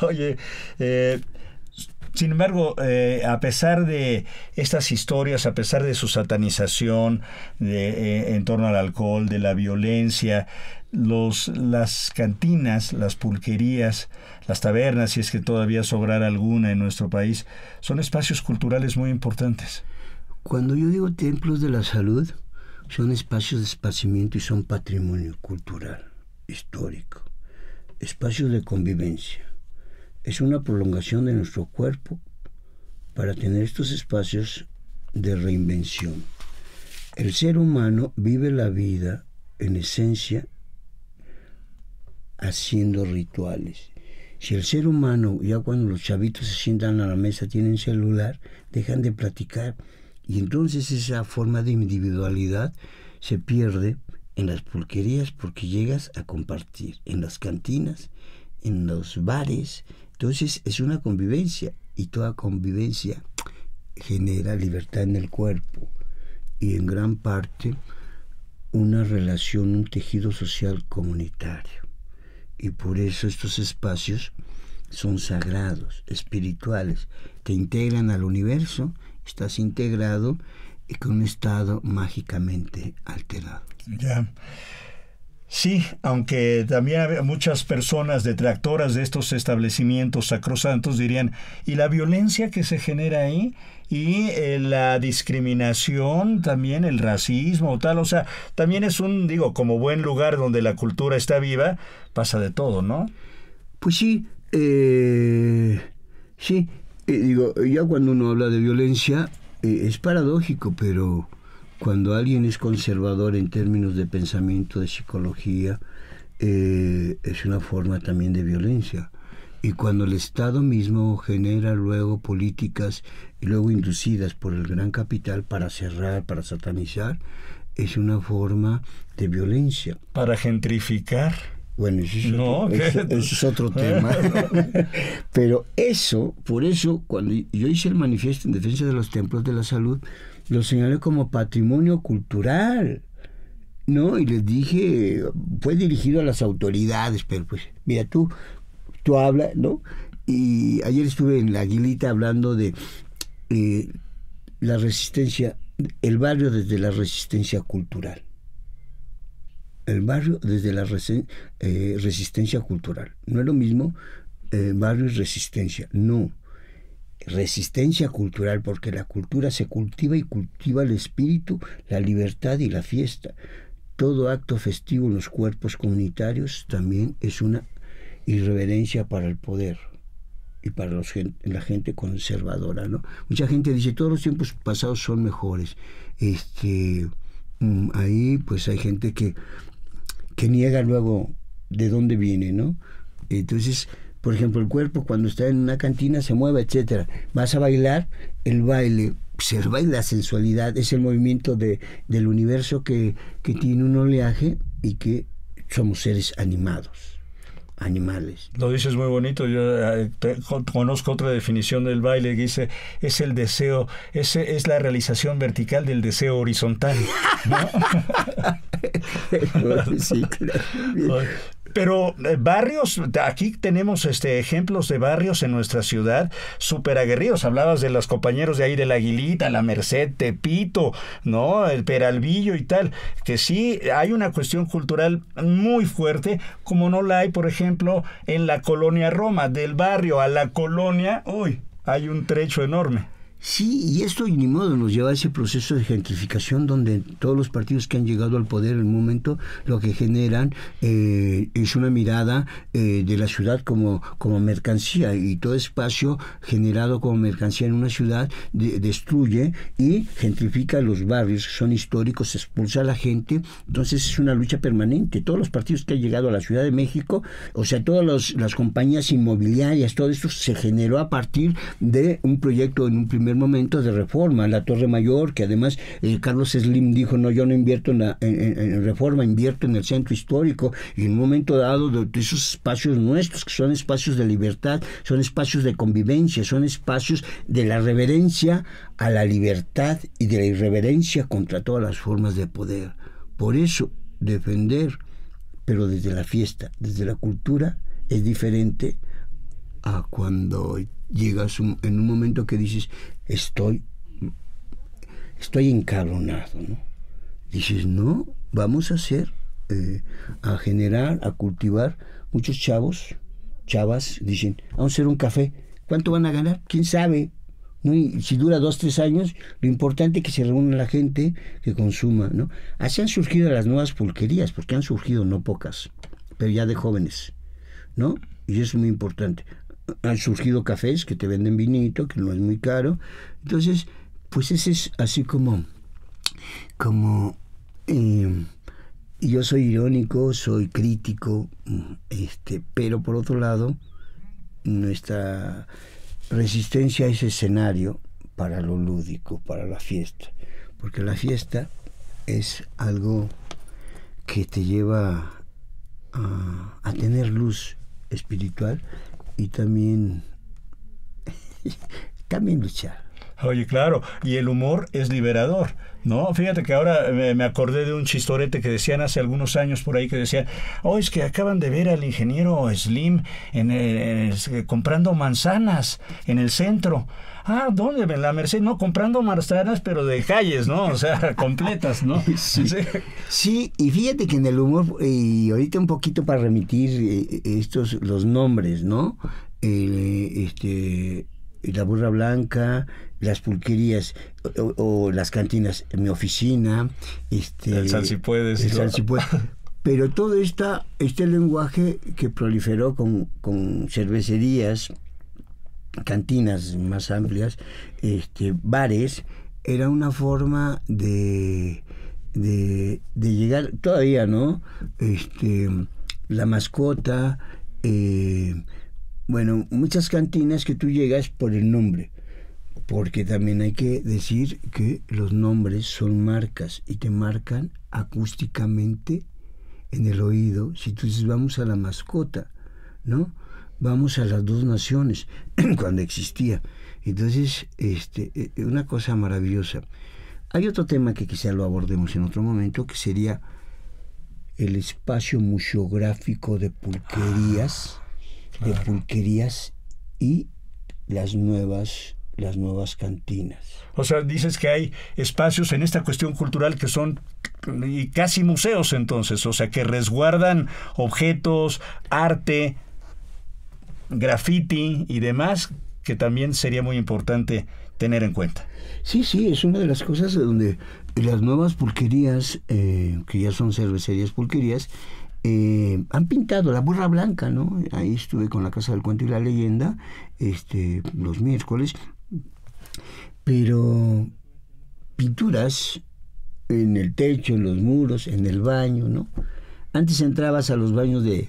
Oye, sin embargo, a pesar de estas historias, a pesar de su satanización en torno al alcohol, de la violencia, las cantinas, las pulquerías, las tabernas, si es que todavía sobrara alguna en nuestro país, son espacios culturales muy importantes. Cuando yo digo templos de la salud, son espacios de esparcimiento y son patrimonio cultural, histórico, espacios de convivencia. Es una prolongación de nuestro cuerpo para tener estos espacios de reinvención. El ser humano vive la vida, en esencia, haciendo rituales. Si el ser humano, ya cuando los chavitos se sientan a la mesa, tienen celular, dejan de platicar, y entonces esa forma de individualidad se pierde en las pulquerías, porque llegas a compartir en las cantinas, en los bares. Entonces es una convivencia, y toda convivencia genera libertad en el cuerpo, y en gran parte una relación, un tejido social comunitario. Y por eso estos espacios son sagrados, espirituales, te integran al universo, estás integrado y con un estado mágicamente alterado. Ya. Sí, aunque también muchas personas detractoras de estos establecimientos sacrosantos dirían, ¿y la violencia que se genera ahí? Y la discriminación, también el racismo, tal, o sea, también es como buen lugar donde la cultura está viva, pasa de todo, ¿no? Pues sí, ya cuando uno habla de violencia, es paradójico, pero cuando alguien es conservador en términos de pensamiento, de psicología, es una forma también de violencia. Y cuando el Estado mismo genera luego políticas y luego inducidas por el gran capital para cerrar, para satanizar, es una forma de violencia. ¿Para gentrificar? Bueno, eso es otro tema. Pero por eso, cuando yo hice el manifiesto en defensa de los templos de la salud, lo señalé como patrimonio cultural, ¿no? Y les dije, fue dirigido a las autoridades, pero pues, mira, tú hablas, ¿no? Y ayer estuve en La Aguilita hablando de la resistencia, el barrio desde la resistencia cultural. El barrio desde la resistencia cultural. No es lo mismo barrio y resistencia, no. resistencia cultural, porque la cultura se cultiva y cultiva el espíritu, la libertad y la fiesta. Todo acto festivo en los cuerpos comunitarios también es una irreverencia para el poder y para la gente conservadora, ¿no? Mucha gente dice, todos los tiempos pasados son mejores. Ahí pues hay gente que niega luego de dónde viene, ¿no? Entonces, por ejemplo, el cuerpo cuando está en una cantina se mueve, etcétera. Vas a bailar, el baile, se baila la sensualidad, es el movimiento del universo que tiene un oleaje y que somos seres animales. Lo dices muy bonito. Yo conozco otra definición del baile que dice, es el deseo, es la realización vertical del deseo horizontal, ¿no? Sí, claro. Pero barrios, aquí tenemos ejemplos de barrios en nuestra ciudad súper aguerridos. Hablabas de los compañeros de ahí de La Aguilita, La Merced, Tepito, ¿no? El Peralvillo y tal, que sí hay una cuestión cultural muy fuerte, como no la hay, por ejemplo, en la colonia Roma. Del barrio a la colonia, hay un trecho enorme. Sí, y esto ni modo nos lleva a ese proceso de gentrificación donde todos los partidos que han llegado al poder en un momento lo que generan es una mirada de la ciudad como mercancía, y todo espacio generado como mercancía en una ciudad destruye y gentrifica los barrios que son históricos, expulsa a la gente. Entonces es una lucha permanente. Todos los partidos que han llegado a la Ciudad de México, o sea, todas las compañías inmobiliarias, todo esto se generó a partir de un proyecto en un primer momento de reforma. La Torre Mayor, que además Carlos Slim dijo, no, yo no invierto en reforma, invierto en el centro histórico, y en un momento dado de esos espacios nuestros, que son espacios de libertad, son espacios de convivencia, son espacios de la reverencia a la libertad y de la irreverencia contra todas las formas de poder. Por eso, defender, pero desde la fiesta, desde la cultura, es diferente a cuando llegas en un momento que dices, estoy encabronado, ¿no? Dices, no, vamos a a generar, a cultivar. Muchos chavas, dicen, vamos a hacer un café. ¿Cuánto van a ganar? ¿Quién sabe? ¿No? Y si dura 2-3 años, lo importante es que se reúna la gente que consuma, ¿no? Así han surgido las nuevas pulquerías, porque han surgido no pocas, pero ya de jóvenes, ¿no? Y eso es muy importante. Han surgido cafés que te venden vinito, que no es muy caro. Entonces, pues ese es así como yo soy irónico, soy crítico, pero por otro lado, nuestra resistencia a ese escenario para lo lúdico, para la fiesta, porque la fiesta es algo que te lleva a tener luz espiritual y también luchar. Oye, claro, y el humor es liberador, ¿no? Fíjate que ahora me acordé de un chistorete que decían hace algunos años por ahí, que decían, es que acaban de ver al ingeniero Slim comprando manzanas en el centro. Ah, ¿dónde? En La Merced, no, comprando manzanas, pero de calles, ¿no? O sea, completas, ¿no? Sí, y fíjate que en el humor, y ahorita un poquito para remitir los nombres, ¿no? La Burra Blanca, las pulquerías o las cantinas, mi oficina, el Salsipuedes. Pero todo este lenguaje que proliferó con cervecerías, cantinas más amplias, bares, era una forma de llegar todavía, ¿no? La Mascota, muchas cantinas que tú llegas por el nombre, porque también hay que decir que los nombres son marcas y te marcan acústicamente en el oído. Si tú dices, vamos a La Mascota, ¿no? Vamos a las Dos Naciones, cuando existía. Entonces, una cosa maravillosa. Hay otro tema que quizá lo abordemos en otro momento, que sería el espacio museográfico de pulquerías, y las nuevas cantinas. O sea, dices que hay espacios en esta cuestión cultural que son casi museos, entonces, o sea, que resguardan objetos, arte, graffiti y demás, que también sería muy importante tener en cuenta. Sí, es una de las cosas donde las nuevas pulquerías, que ya son cervecerías pulquerías, han pintado la burra blanca, ¿no? Ahí estuve con la Casa del Cuento y la Leyenda los miércoles, pero pinturas en el techo, en los muros, en el baño, ¿no? Antes entrabas a los baños de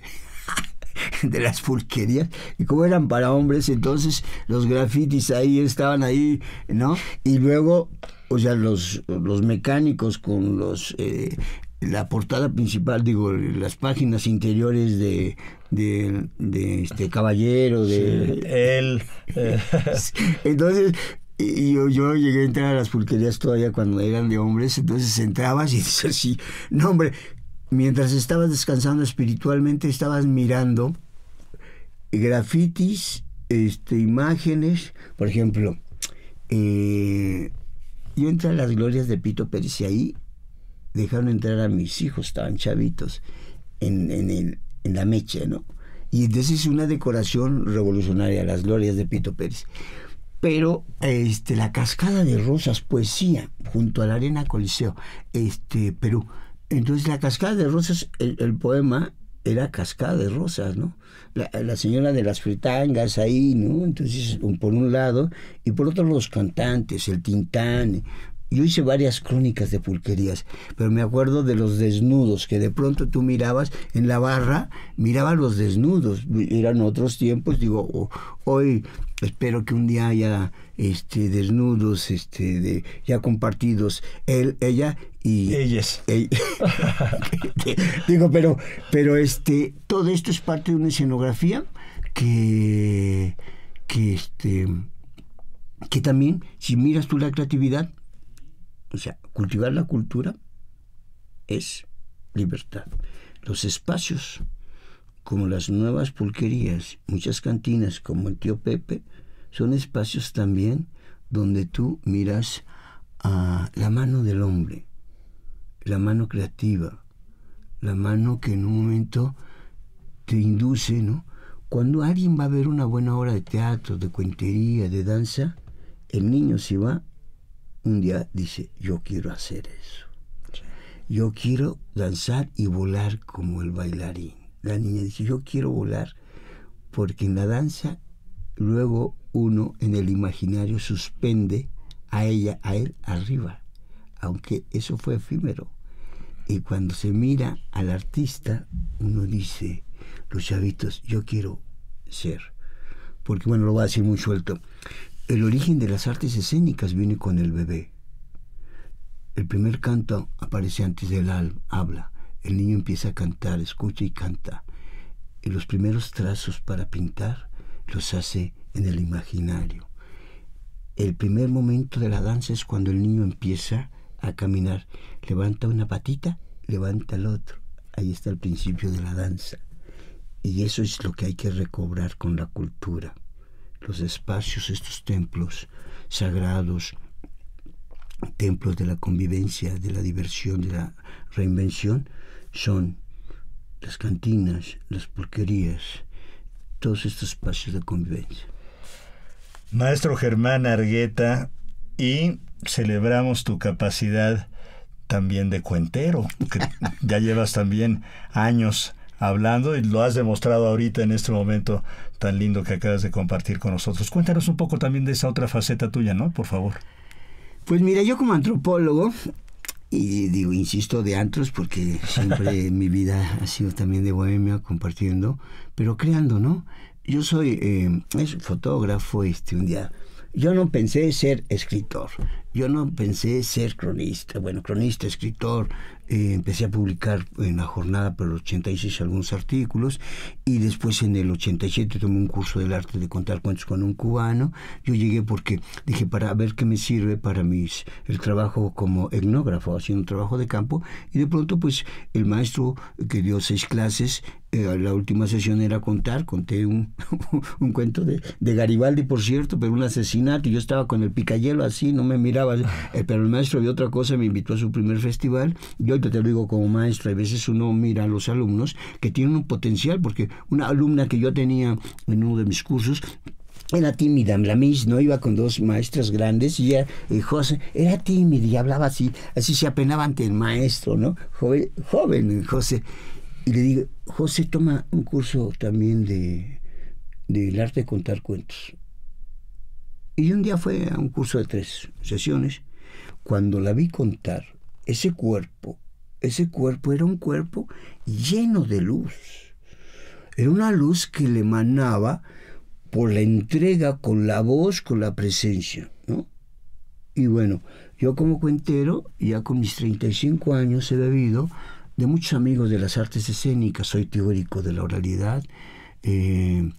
las pulquerías, y como eran para hombres, entonces los grafitis ahí estaban ahí, ¿no? Y luego, o sea, los mecánicos con la portada principal, digo, las páginas interiores de Caballero, de... Sí, Entonces... Y yo llegué a entrar a las pulquerías todavía cuando eran de hombres, entonces entrabas y dices así, no hombre, mientras estabas descansando espiritualmente, estabas mirando grafitis, imágenes, por ejemplo, yo entré a las glorias de Pito Pérez y ahí dejaron entrar a mis hijos, estaban chavitos, en la mecha, ¿no? Y entonces una decoración revolucionaria, las glorias de Pito Pérez. Pero la Cascada de Rosas, poesía, junto a la Arena Coliseo, Perú. Entonces la Cascada de Rosas, el poema era Cascada de Rosas, ¿no? La señora de las fritangas ahí, ¿no? Entonces, por un lado, y por otro los cantantes, el Tintán. Yo hice varias crónicas de pulquerías, pero me acuerdo de los desnudos, que de pronto tú mirabas en la barra, mirabas los desnudos, eran otros tiempos, digo, hoy espero que un día haya desnudos, ya compartidos, él, ella y... Ellas. Digo, pero todo esto es parte de una escenografía que también, si miras tú la creatividad, o sea, cultivar la cultura es libertad. Los espacios, como las nuevas pulquerías, muchas cantinas como el Tío Pepe, son espacios también donde tú miras a la mano del hombre, la mano creativa, la mano que en un momento te induce, ¿no? Cuando alguien va a ver una buena obra de teatro, de cuentería, de danza, el niño si va, un día dice, yo quiero hacer eso. Yo quiero danzar y volar como el bailarín. La niña dice, yo quiero volar, porque en la danza luego uno en el imaginario suspende a ella, a él arriba, aunque eso fue efímero. Y cuando se mira al artista, uno dice, los chavitos, yo quiero ser. Porque bueno, lo voy a decir muy suelto. El origen de las artes escénicas viene con el bebé. El primer canto aparece antes del habla. El niño empieza a cantar, escucha y canta. Y los primeros trazos para pintar los hace en el imaginario. El primer momento de la danza es cuando el niño empieza a caminar. Levanta una patita, levanta el otro. Ahí está el principio de la danza. Y eso es lo que hay que recobrar con la cultura. Los espacios, estos templos sagrados, templos de la convivencia, de la diversión, de la reinvención, son las cantinas, las pulquerías, todos estos espacios de convivencia. Maestro Germán Argueta, y celebramos tu capacidad también de cuentero, que ya llevas también años hablando y lo has demostrado ahorita en este momento tan lindo que acabas de compartir con nosotros. Cuéntanos un poco también de esa otra faceta tuya, ¿no? Por favor. Pues mira, yo como antropólogo, y digo, insisto, de antros, porque siempre mi vida ha sido también de bohemia, compartiendo, pero creando, ¿no? Yo soy fotógrafo, un día... Yo no pensé ser escritor, yo no pensé ser cronista, escritor, empecé a publicar en La Jornada por el 86 algunos artículos, y después en el 87 tomé un curso del arte de contar cuentos con un cubano. Yo llegué porque dije, para ver qué me sirve para el trabajo como etnógrafo, haciendo un trabajo de campo, y de pronto pues el maestro que dio 6 clases, la última sesión era conté un cuento de Garibaldi, por cierto, pero un asesinato, y yo estaba con el picayelo así, no me miraba, pero el maestro vio otra cosa, me invitó a su primer festival. Yo te lo digo como maestro, a veces uno mira a los alumnos que tienen un potencial, porque una alumna que yo tenía en uno de mis cursos era tímida, la Miss, ¿no? Iba con 2 maestras grandes y José era tímida y hablaba así se apenaba ante el maestro, ¿no? Joven José. Y le digo, José, toma un curso también del arte de contar cuentos. Y un día fue a un curso de 3 sesiones. Cuando la vi contar, ese cuerpo era un cuerpo lleno de luz. Era una luz que le emanaba por la entrega con la voz, con la presencia, ¿no? Y bueno, yo como cuentero, ya con mis 35 años he bebido de muchos amigos de las artes escénicas. Soy teórico de la oralidad, he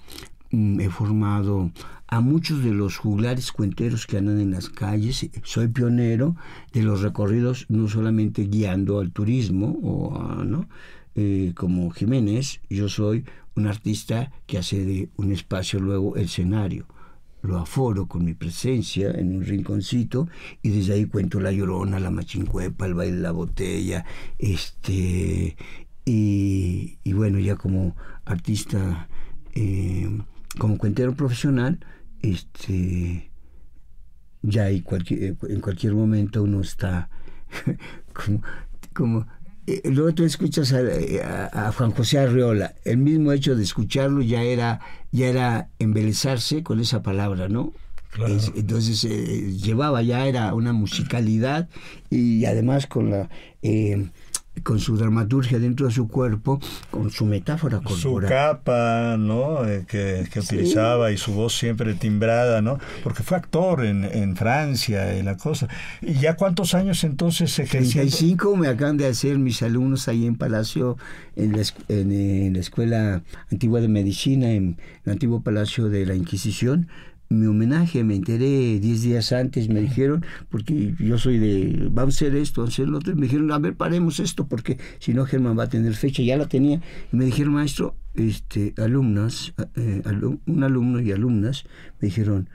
formado a muchos de los juglares cuenteros que andan en las calles. Soy pionero de los recorridos, no solamente guiando al turismo, ¿no? Como Jiménez, yo soy un artista que hace de un espacio luego el escenario. Lo aforo con mi presencia en un rinconcito y desde ahí cuento La Llorona, La Machincuepa, El Baile de la Botella, y bueno, ya como artista, como cuentero profesional, ya en cualquier momento uno está como luego tú escuchas a Juan José Arreola, el mismo hecho de escucharlo ya era embelezarse con esa palabra, ¿no? Claro. Entonces era una musicalidad y además con su dramaturgia dentro de su cuerpo, con su metáfora corporal. Su capa, ¿no? Que utilizaba, y su voz siempre timbrada, ¿no? Porque fue actor en Francia, en la cosa. ¿Y ya cuántos años entonces ejerció? 35 me acaban de hacer mis alumnos ahí en Palacio, en la Escuela Antigua de Medicina, en el antiguo Palacio de la Inquisición. Mi homenaje, me enteré 10 días antes, me dijeron, porque yo soy vamos a hacer esto, vamos a hacer lo otro, y me dijeron, a ver, paremos esto, porque si no Germán va a tener fecha, ya la tenía, y me dijeron, maestro, alumnas, un alumno y alumnas, me dijeron,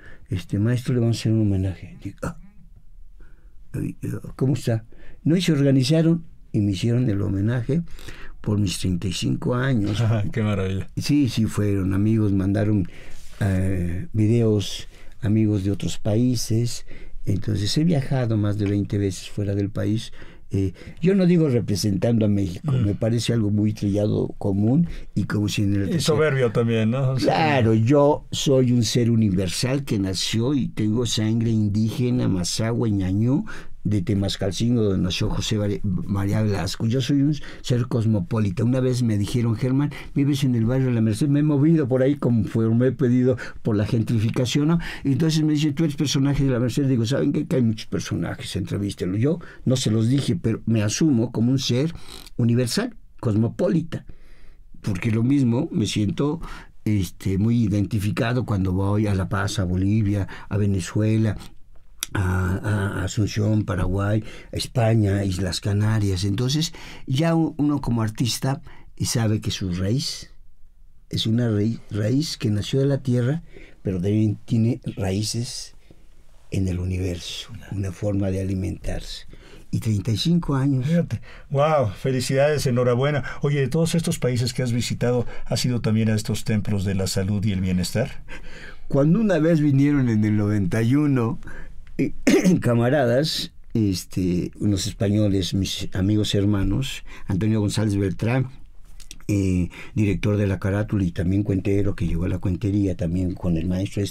maestro, le vamos a hacer un homenaje. Digo, ¿cómo está? No, y se organizaron, y me hicieron el homenaje por mis 35 años. Ajá, qué maravilla. Sí, fueron amigos, mandaron videos, amigos de otros países. Entonces he viajado más de 20 veces fuera del país. Yo no digo representando a México, me parece algo muy trillado, común, y como si en el... Y soberbio también, ¿no? Claro, yo soy un ser universal que nació y tengo sangre indígena, mazahua y ñañú, de Temascalcingo, donde nació José María Velasco. Yo soy un ser cosmopolita. Una vez me dijeron, Germán, vives en el barrio de la Merced. Me he movido por ahí me he pedido por la gentrificación, ¿no? Y entonces me dicen, tú eres personaje de la Merced. Digo, ¿saben qué? Que hay muchos personajes, entrevístenlo. Yo no se los dije, pero me asumo como un ser universal, cosmopolita. Porque lo mismo me siento muy identificado cuando voy a La Paz, a Bolivia, a Venezuela, a Asunción, Paraguay, a España, Islas Canarias. Entonces ya uno como artista sabe que su raíz es una raíz que nació de la tierra, pero también tiene raíces en el universo, una forma de alimentarse. Y 35 años. Fíjate. Wow, felicidades, enhorabuena. Oye, de todos estos países que has visitado, ¿has ido también a estos templos de la salud y el bienestar? Cuando una vez vinieron en el 91 camaradas, unos españoles, mis amigos hermanos, Antonio González Beltrán, director de la carátula y también cuentero, que llegó a la cuentería también con el maestro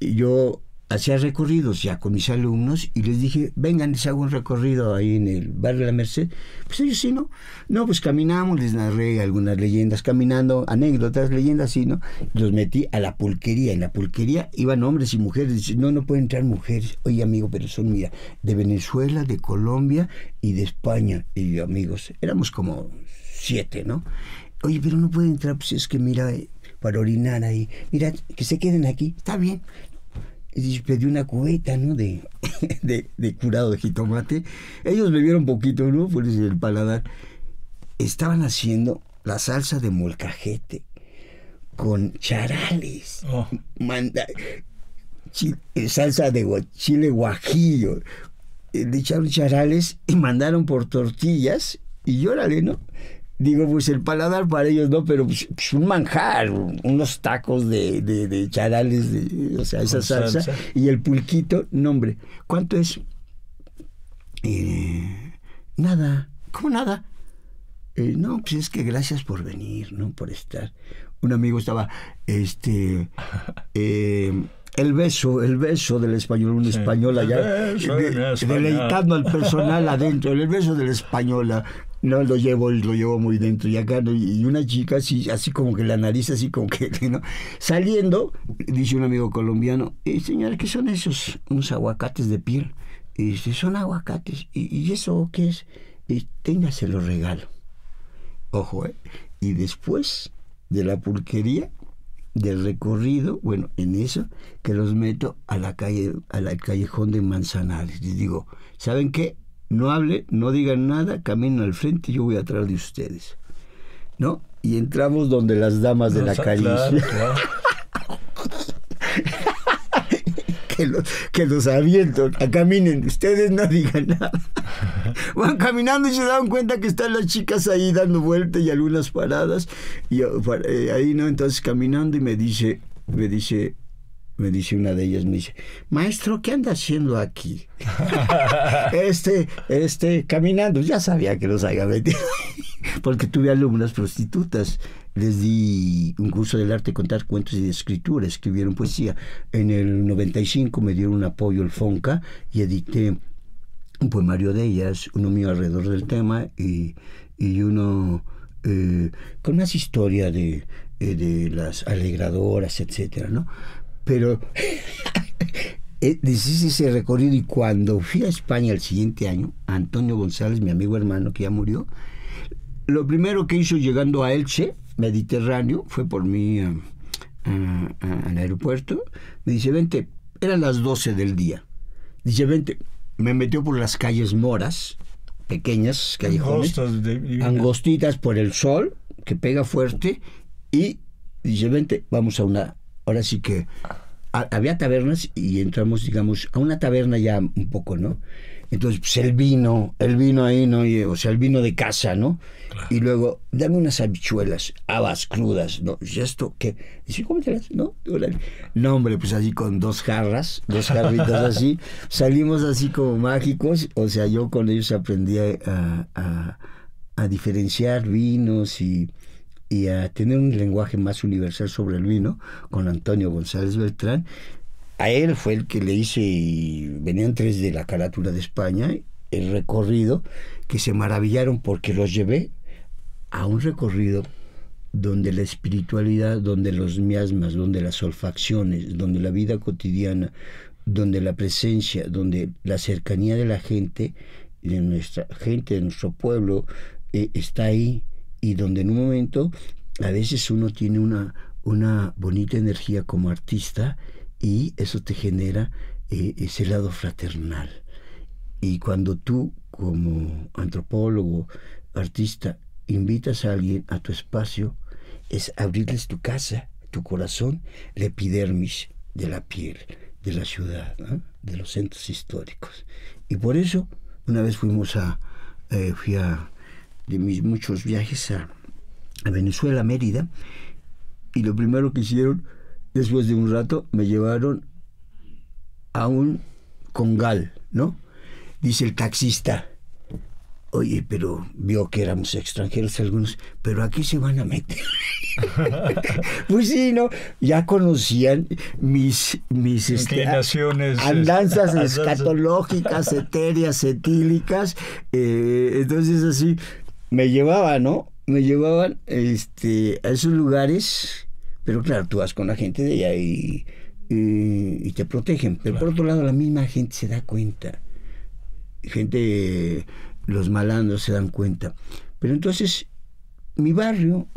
yo hacía recorridos ya con mis alumnos y les dije, vengan, les hago un recorrido ahí en el barrio de la Merced. Pues ellos sí, ¿no? No, pues caminamos, les narré algunas leyendas, caminando, anécdotas, leyendas, sí, ¿no? Los metí a la pulquería. En la pulquería iban hombres y mujeres. Dicen, no pueden entrar mujeres. Oye, amigo, pero son, mira, de Venezuela, de Colombia y de España. Y yo, amigos, éramos como 7, ¿no? Oye, pero no pueden entrar, pues es que mira, para orinar ahí. Mira, que se queden aquí. Está bien. Y pedí una cubeta, ¿no? de curado de jitomate. Ellos bebieron poquito, ¿no? Por eso el paladar. Estaban haciendo la salsa de molcajete con charales. Oh. Salsa de chile guajillo. Le echaron charales y mandaron por tortillas. Y llórale, ¿no? Digo, pues el paladar para ellos no, pero pues un manjar, unos tacos de charales, o sea, esa salsa. Y el pulquito, no hombre, ¿cuánto es? Nada. ¿Cómo nada? No, pues es que gracias por venir, ¿no? Por estar. Un amigo estaba, el beso del español, un español allá, deleitando al personal adentro, el beso del español. No, lo llevo muy dentro. Y acá, y una chica así como que la nariz, así como que, ¿no? Saliendo, dice un amigo colombiano, señora, ¿qué son esos? Unos aguacates de piel. Y dice, son aguacates. ¿Y eso qué es? Téngase, lo regalo. Ojo, Y después de la pulquería, del recorrido, bueno, en eso, que los meto a la calle, al callejón de Manzanares. Les digo, ¿saben qué? No hablen, no digan nada, caminen al frente y yo voy atrás de ustedes, ¿no? Y entramos donde las damas de la caricia. Claro. que los aviento, caminen, ustedes no digan nada. Van caminando y se dan cuenta que están las chicas ahí dando vueltas y algunas paradas. Y ahí, ¿no? Entonces caminando y me dice una de ellas, me dice, maestro, ¿qué anda haciendo aquí? Caminando. Ya sabía que los había metido, porque tuve alumnas prostitutas. Les di un curso del arte de contar cuentos y de escritura, escribieron poesía. En el 95 me dieron un apoyo el FONCA y edité un poemario de ellas, uno mío alrededor del tema y uno con más historia de las alegradoras, etcétera, ¿no? Pero hice ese recorrido y cuando fui a España el siguiente año, Antonio González, mi amigo hermano que ya murió, lo primero que hizo llegando a Elche, Mediterráneo, fue por mí al aeropuerto, me dice, vente, eran las 12 del día, dice, vente, me metió por las calles moras, pequeñas callejones, angostitas por el sol, que pega fuerte, y dice, vente, vamos a una, ahora sí que había tabernas y entramos, digamos, a una taberna ya un poco, ¿no? Entonces, pues el vino ahí, ¿no? O sea, el vino de casa, ¿no? Claro. Y luego, dame unas habichuelas, habas crudas, ¿no? ¿Y esto qué? Dice, cómetelas, ¿no? No, hombre, pues así con dos jarritas así, salimos así como mágicos, o sea, yo con ellos aprendí a diferenciar vinos y a tener un lenguaje más universal sobre el vino, con Antonio González Beltrán. A él fue el que le hice, y venían 3 de la carátula de España, el recorrido, que se maravillaron porque los llevé a un recorrido donde la espiritualidad, donde los miasmas, donde las olfacciones, donde la vida cotidiana, donde la presencia, donde la cercanía de la gente, de nuestro pueblo, está ahí, y donde en un momento a veces uno tiene una bonita energía como artista y eso te genera ese lado fraternal. Y cuando tú, como antropólogo, artista, invitas a alguien a tu espacio, es abrirles tu casa, tu corazón, la epidermis de la piel, de la ciudad, ¿no? De los centros históricos. Y por eso, una vez fui de mis muchos viajes a Venezuela, Mérida, y lo primero que hicieron, después de un rato, me llevaron a un congal, ¿no? Dice el taxista, oye, pero vio que éramos extranjeros algunos, pero aquí se van a meter. Pues sí, ¿no? Ya conocían mis inclinaciones, andanzas escatológicas, etéreas, etílicas, entonces así me llevaban, ¿no? Me llevaban a esos lugares, pero claro, tú vas con la gente de allá y te protegen, pero claro, por otro lado la misma gente se da cuenta, los malandros se dan cuenta. Pero entonces mi barrio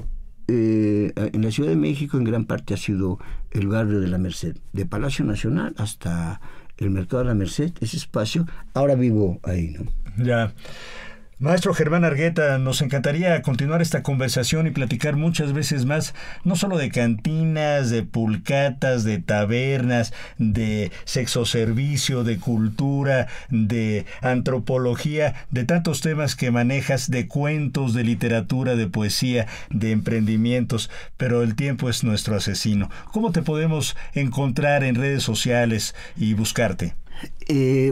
en la Ciudad de México en gran parte ha sido el barrio de la Merced, de Palacio Nacional hasta el Mercado de la Merced, ese espacio, ahora vivo ahí, ¿no? Ya. Maestro Germán Argueta, nos encantaría continuar esta conversación y platicar muchas veces más, no solo de cantinas, de pulcatas, de tabernas, de sexoservicio, de cultura, de antropología, de tantos temas que manejas, de cuentos, de literatura, de poesía, de emprendimientos, pero el tiempo es nuestro asesino. ¿Cómo te podemos encontrar en redes sociales y buscarte?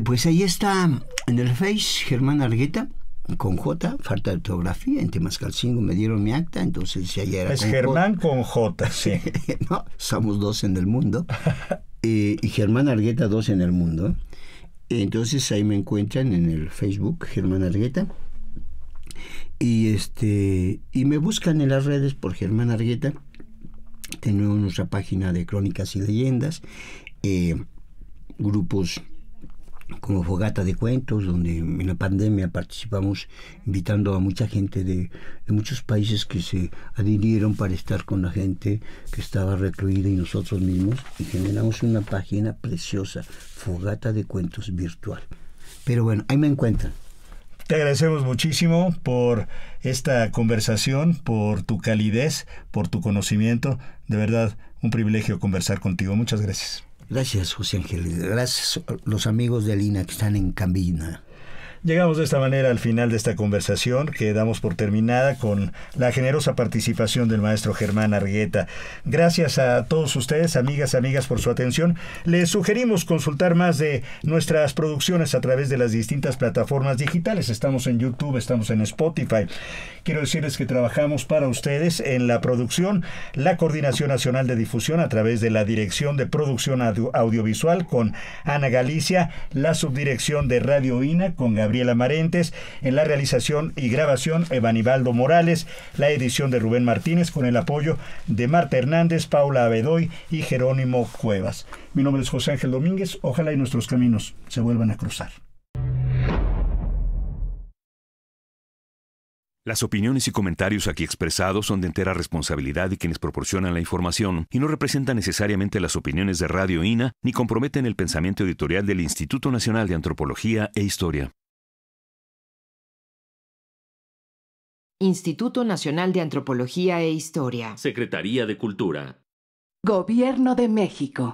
Pues ahí está en el Face Germán Argueta, con J, falta de ortografía, en Temascalcingo me dieron mi acta, entonces ya era es con Germán J. Con J, sí. No, somos dos en el mundo, y Germán Argueta 2 en el mundo. Entonces ahí me encuentran en el Facebook, Germán Argueta, y me buscan en las redes por Germán Argueta. Tenemos nuestra página de crónicas y leyendas, grupos como Fogata de Cuentos, donde en la pandemia participamos invitando a mucha gente de muchos países que se adhirieron para estar con la gente que estaba recluida y nosotros mismos, y generamos una página preciosa, Fogata de Cuentos virtual. Pero bueno, ahí me encuentran. Te agradecemos muchísimo por esta conversación, por tu calidez, por tu conocimiento. De verdad, un privilegio conversar contigo. Muchas gracias. Gracias, José Ángel. Gracias a los amigos de Lina que están en cabina. Llegamos de esta manera al final de esta conversación que damos por terminada con la generosa participación del maestro Germán Argueta. Gracias a todos ustedes, amigas, por su atención. Les sugerimos consultar más de nuestras producciones a través de las distintas plataformas digitales. Estamos en YouTube, estamos en Spotify. Quiero decirles que trabajamos para ustedes en la producción, la Coordinación Nacional de Difusión a través de la Dirección de Producción Audiovisual con Ana Galicia, la Subdirección de Radio INA con Gabriela Marentes, en la realización y grabación Evanibaldo Morales, la edición de Rubén Martínez con el apoyo de Marta Hernández, Paula Abedoy y Jerónimo Cuevas. Mi nombre es José Ángel Domínguez, ojalá y nuestros caminos se vuelvan a cruzar. Las opiniones y comentarios aquí expresados son de entera responsabilidad de quienes proporcionan la información y no representan necesariamente las opiniones de Radio INA ni comprometen el pensamiento editorial del Instituto Nacional de Antropología e Historia. Instituto Nacional de Antropología e Historia. Secretaría de Cultura. Gobierno de México.